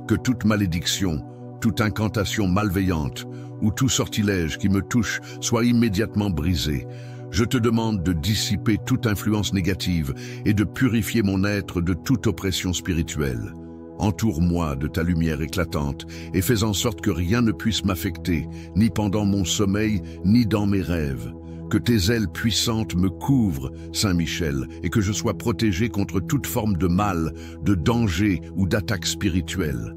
Que toute malédiction, toute incantation malveillante ou tout sortilège qui me touche soit immédiatement brisé. Je te demande de dissiper toute influence négative et de purifier mon être de toute oppression spirituelle. Entoure-moi de ta lumière éclatante et fais en sorte que rien ne puisse m'affecter, ni pendant mon sommeil, ni dans mes rêves. Que tes ailes puissantes me couvrent, Saint Michel, et que je sois protégé contre toute forme de mal, de danger ou d'attaque spirituelle.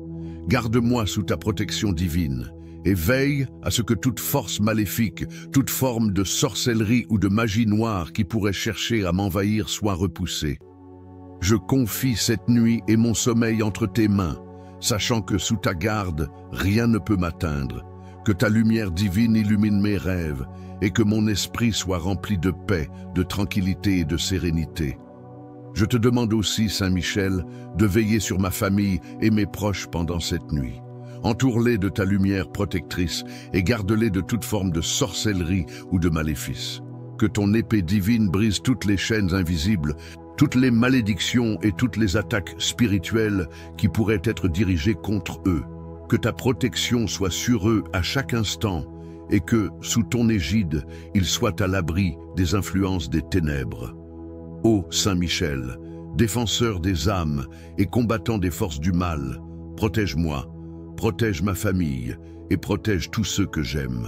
Garde-moi sous ta protection divine et veille à ce que toute force maléfique, toute forme de sorcellerie ou de magie noire qui pourrait chercher à m'envahir soit repoussée. Je confie cette nuit et mon sommeil entre tes mains, sachant que sous ta garde, rien ne peut m'atteindre, que ta lumière divine illumine mes rêves et que mon esprit soit rempli de paix, de tranquillité et de sérénité. Je te demande aussi, Saint Michel, de veiller sur ma famille et mes proches pendant cette nuit. Entoure-les de ta lumière protectrice et garde-les de toute forme de sorcellerie ou de maléfice. Que ton épée divine brise toutes les chaînes invisibles, toutes les malédictions et toutes les attaques spirituelles qui pourraient être dirigées contre eux. Que ta protection soit sur eux à chaque instant et que, sous ton égide, ils soient à l'abri des influences des ténèbres. Ô Saint Michel, défenseur des âmes et combattant des forces du mal, protège-moi, protège ma famille et protège tous ceux que j'aime.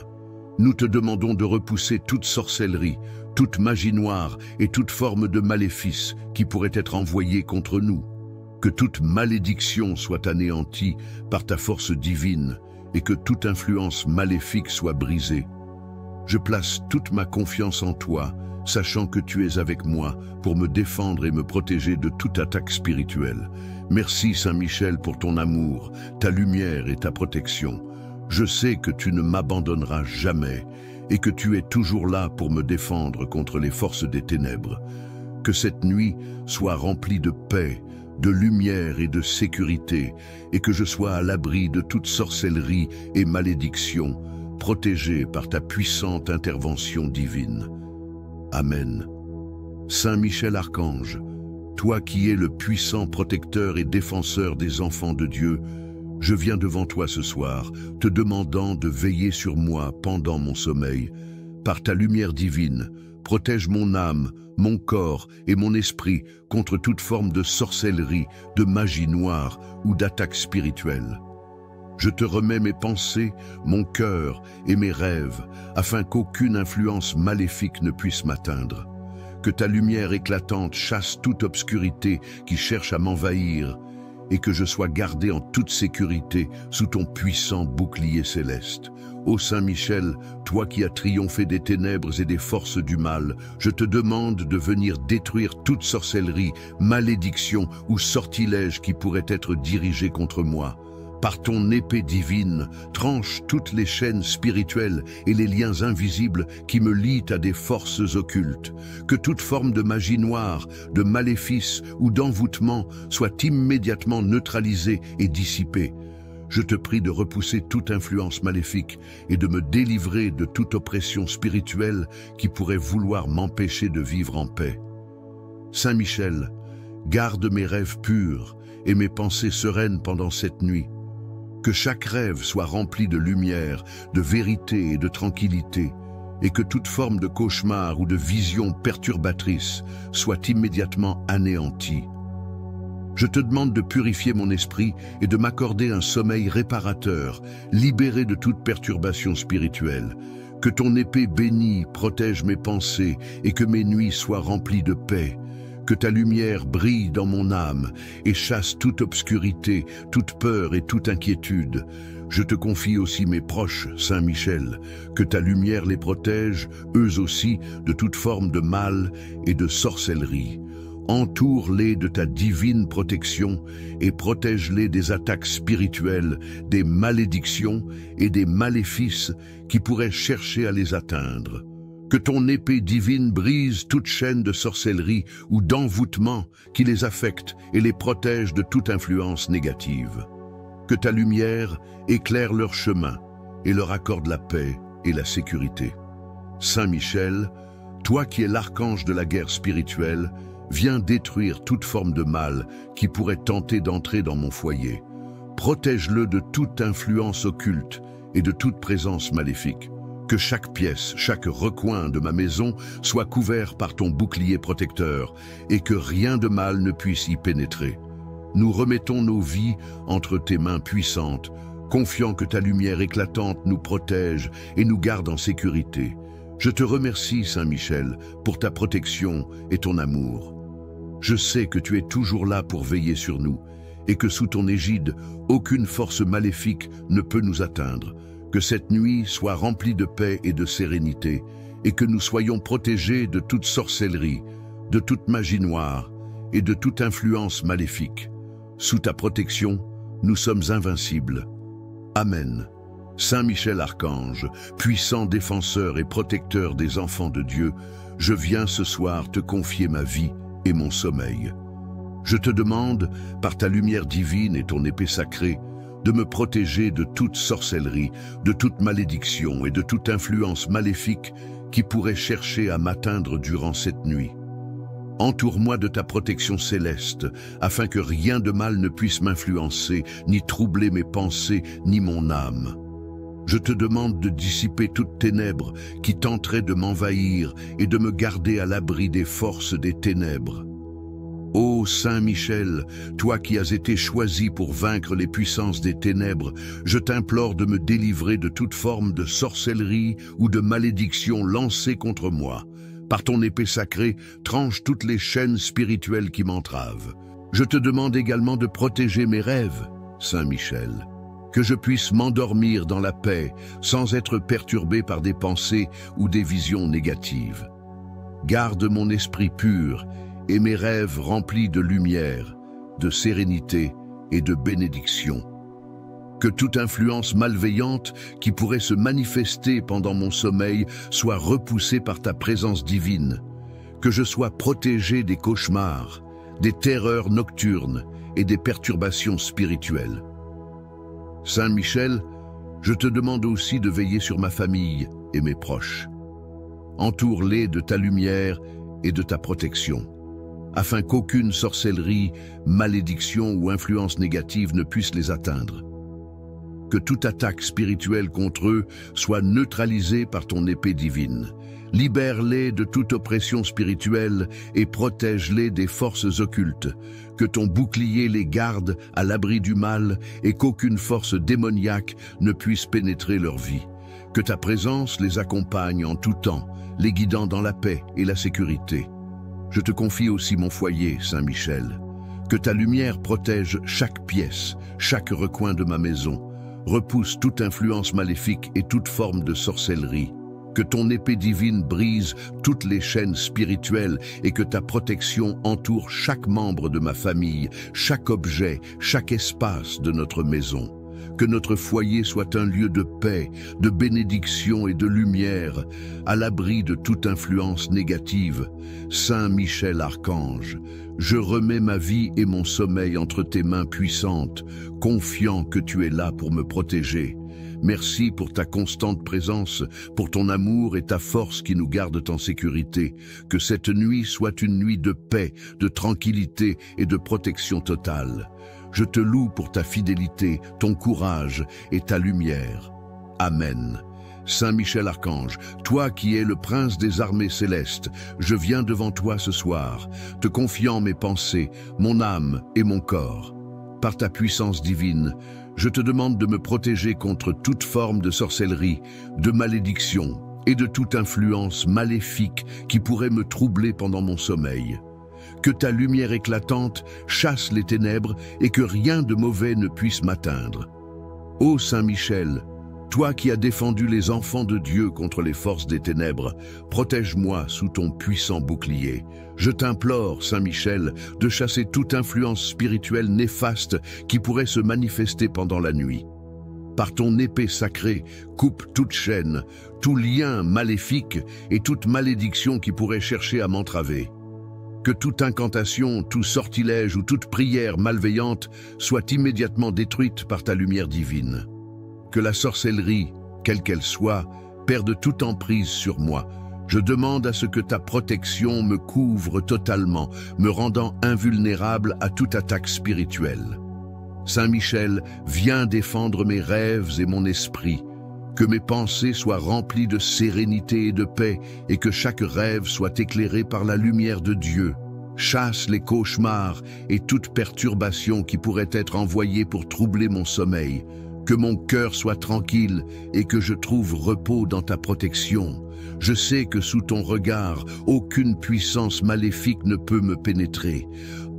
Nous te demandons de repousser toute sorcellerie, toute magie noire et toute forme de maléfice qui pourrait être envoyée contre nous. Que toute malédiction soit anéantie par ta force divine et que toute influence maléfique soit brisée. Je place toute ma confiance en toi, sachant que tu es avec moi pour me défendre et me protéger de toute attaque spirituelle. Merci Saint Michel pour ton amour, ta lumière et ta protection. Je sais que tu ne m'abandonneras jamais et que tu es toujours là pour me défendre contre les forces des ténèbres. Que cette nuit soit remplie de paix, de lumière et de sécurité, et que je sois à l'abri de toute sorcellerie et malédiction, protégé par ta puissante intervention divine. Amen. Saint Michel Archange, toi qui es le puissant protecteur et défenseur des enfants de Dieu, je viens devant toi ce soir, te demandant de veiller sur moi pendant mon sommeil. Par ta lumière divine, protège mon âme, mon corps et mon esprit contre toute forme de sorcellerie, de magie noire ou d'attaque spirituelle. Je te remets mes pensées, mon cœur et mes rêves, afin qu'aucune influence maléfique ne puisse m'atteindre. Que ta lumière éclatante chasse toute obscurité qui cherche à m'envahir, et que je sois gardé en toute sécurité sous ton puissant bouclier céleste. Ô Saint Michel, toi qui as triomphé des ténèbres et des forces du mal, je te demande de venir détruire toute sorcellerie, malédiction ou sortilège qui pourrait être dirigé contre moi. Par ton épée divine, tranche toutes les chaînes spirituelles et les liens invisibles qui me lient à des forces occultes. Que toute forme de magie noire, de maléfice ou d'envoûtement soit immédiatement neutralisée et dissipée. Je te prie de repousser toute influence maléfique et de me délivrer de toute oppression spirituelle qui pourrait vouloir m'empêcher de vivre en paix. Saint Michel, garde mes rêves purs et mes pensées sereines pendant cette nuit. Que chaque rêve soit rempli de lumière, de vérité et de tranquillité, et que toute forme de cauchemar ou de vision perturbatrice soit immédiatement anéantie. Je te demande de purifier mon esprit et de m'accorder un sommeil réparateur, libéré de toute perturbation spirituelle. Que ton épée bénie protège mes pensées et que mes nuits soient remplies de paix. Que ta lumière brille dans mon âme et chasse toute obscurité, toute peur et toute inquiétude. Je te confie aussi mes proches, Saint Michel, que ta lumière les protège, eux aussi, de toute forme de mal et de sorcellerie. Entoure-les de ta divine protection et protège-les des attaques spirituelles, des malédictions et des maléfices qui pourraient chercher à les atteindre. Que ton épée divine brise toute chaîne de sorcellerie ou d'envoûtement qui les affecte et les protège de toute influence négative. Que ta lumière éclaire leur chemin et leur accorde la paix et la sécurité. Saint Michel, toi qui es l'archange de la guerre spirituelle, viens détruire toute forme de mal qui pourrait tenter d'entrer dans mon foyer. Protège-le de toute influence occulte et de toute présence maléfique. Que chaque pièce, chaque recoin de ma maison soit couvert par ton bouclier protecteur et que rien de mal ne puisse y pénétrer. Nous remettons nos vies entre tes mains puissantes, confiant que ta lumière éclatante nous protège et nous garde en sécurité. Je te remercie, Saint Michel, pour ta protection et ton amour. Je sais que tu es toujours là pour veiller sur nous et que sous ton égide, aucune force maléfique ne peut nous atteindre. Que cette nuit soit remplie de paix et de sérénité, et que nous soyons protégés de toute sorcellerie, de toute magie noire, et de toute influence maléfique. Sous ta protection, nous sommes invincibles. Amen. Saint Michel Archange, puissant défenseur et protecteur des enfants de Dieu, je viens ce soir te confier ma vie et mon sommeil. Je te demande, par ta lumière divine et ton épée sacrée, de me protéger de toute sorcellerie, de toute malédiction et de toute influence maléfique qui pourrait chercher à m'atteindre durant cette nuit. Entoure-moi de ta protection céleste, afin que rien de mal ne puisse m'influencer, ni troubler mes pensées, ni mon âme. Je te demande de dissiper toute ténèbres qui tenteraient de m'envahir et de me garder à l'abri des forces des ténèbres. Ô Saint Michel, toi qui as été choisi pour vaincre les puissances des ténèbres, je t'implore de me délivrer de toute forme de sorcellerie ou de malédiction lancée contre moi. Par ton épée sacrée, tranche toutes les chaînes spirituelles qui m'entravent. Je te demande également de protéger mes rêves, Saint Michel, que je puisse m'endormir dans la paix sans être perturbé par des pensées ou des visions négatives. Garde mon esprit pur et mes rêves remplis de lumière, de sérénité et de bénédiction. Que toute influence malveillante qui pourrait se manifester pendant mon sommeil soit repoussée par ta présence divine. Que je sois protégé des cauchemars, des terreurs nocturnes et des perturbations spirituelles. Saint Michel, je te demande aussi de veiller sur ma famille et mes proches. Entoure-les de ta lumière et de ta protection, afin qu'aucune sorcellerie, malédiction ou influence négative ne puisse les atteindre. Que toute attaque spirituelle contre eux soit neutralisée par ton épée divine. Libère-les de toute oppression spirituelle et protège-les des forces occultes. Que ton bouclier les garde à l'abri du mal et qu'aucune force démoniaque ne puisse pénétrer leur vie. Que ta présence les accompagne en tout temps, les guidant dans la paix et la sécurité. Je te confie aussi mon foyer, Saint Michel. Que ta lumière protège chaque pièce, chaque recoin de ma maison. Repousse toute influence maléfique et toute forme de sorcellerie. Que ton épée divine brise toutes les chaînes spirituelles et que ta protection entoure chaque membre de ma famille, chaque objet, chaque espace de notre maison. Que notre foyer soit un lieu de paix, de bénédiction et de lumière, à l'abri de toute influence négative. Saint Michel Archange, je remets ma vie et mon sommeil entre tes mains puissantes, confiant que tu es là pour me protéger. Merci pour ta constante présence, pour ton amour et ta force qui nous gardent en sécurité. Que cette nuit soit une nuit de paix, de tranquillité et de protection totale. Je te loue pour ta fidélité, ton courage et ta lumière. Amen. Saint Michel Archange, toi qui es le prince des armées célestes, je viens devant toi ce soir, te confiant mes pensées, mon âme et mon corps. Par ta puissance divine, je te demande de me protéger contre toute forme de sorcellerie, de malédiction et de toute influence maléfique qui pourrait me troubler pendant mon sommeil. Que ta lumière éclatante chasse les ténèbres et que rien de mauvais ne puisse m'atteindre. Ô Saint Michel, toi qui as défendu les enfants de Dieu contre les forces des ténèbres, protège-moi sous ton puissant bouclier. Je t'implore, Saint Michel, de chasser toute influence spirituelle néfaste qui pourrait se manifester pendant la nuit. Par ton épée sacrée, coupe toute chaîne, tout lien maléfique et toute malédiction qui pourrait chercher à m'entraver. Que toute incantation, tout sortilège ou toute prière malveillante soit immédiatement détruite par ta lumière divine. Que la sorcellerie, quelle qu'elle soit, perde toute emprise sur moi. Je demande à ce que ta protection me couvre totalement, me rendant invulnérable à toute attaque spirituelle. Saint Michel, viens défendre mes rêves et mon esprit. Que mes pensées soient remplies de sérénité et de paix, et que chaque rêve soit éclairé par la lumière de Dieu. Chasse les cauchemars et toute perturbation qui pourrait être envoyée pour troubler mon sommeil. Que mon cœur soit tranquille et que je trouve repos dans ta protection. Je sais que sous ton regard, aucune puissance maléfique ne peut me pénétrer.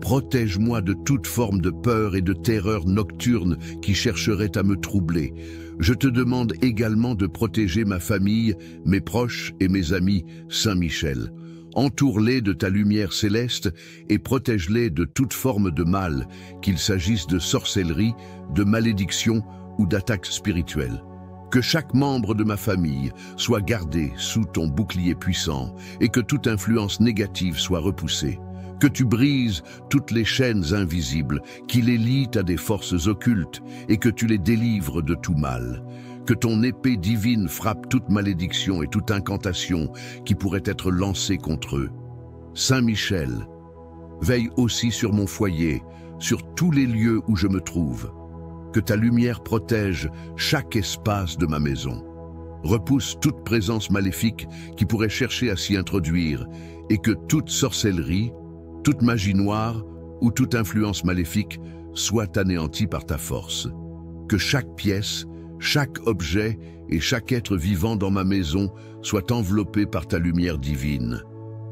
Protège-moi de toute forme de peur et de terreur nocturne qui chercherait à me troubler. Je te demande également de protéger ma famille, mes proches et mes amis, Saint Michel. Entoure-les de ta lumière céleste et protège-les de toute forme de mal, qu'il s'agisse de sorcellerie, de malédiction ou d'attaque spirituelle. Que chaque membre de ma famille soit gardé sous ton bouclier puissant et que toute influence négative soit repoussée. Que tu brises toutes les chaînes invisibles qui les lient à des forces occultes et que tu les délivres de tout mal. Que ton épée divine frappe toute malédiction et toute incantation qui pourrait être lancée contre eux. Saint Michel, veille aussi sur mon foyer, sur tous les lieux où je me trouve. Que ta lumière protège chaque espace de ma maison. Repousse toute présence maléfique qui pourrait chercher à s'y introduire et que toute sorcellerie, toute magie noire ou toute influence maléfique soit anéantie par ta force. Que chaque pièce, chaque objet et chaque être vivant dans ma maison soit enveloppé par ta lumière divine.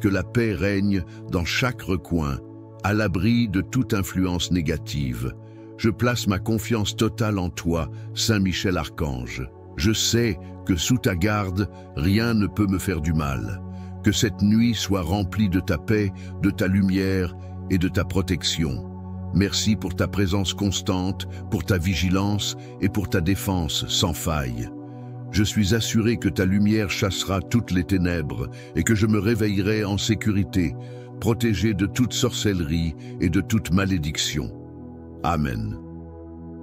Que la paix règne dans chaque recoin, à l'abri de toute influence négative. Je place ma confiance totale en toi, Saint Michel Archange. Je sais que sous ta garde, rien ne peut me faire du mal. Que cette nuit soit remplie de ta paix, de ta lumière et de ta protection. Merci pour ta présence constante, pour ta vigilance et pour ta défense sans faille. Je suis assuré que ta lumière chassera toutes les ténèbres et que je me réveillerai en sécurité, protégé de toute sorcellerie et de toute malédiction. Amen.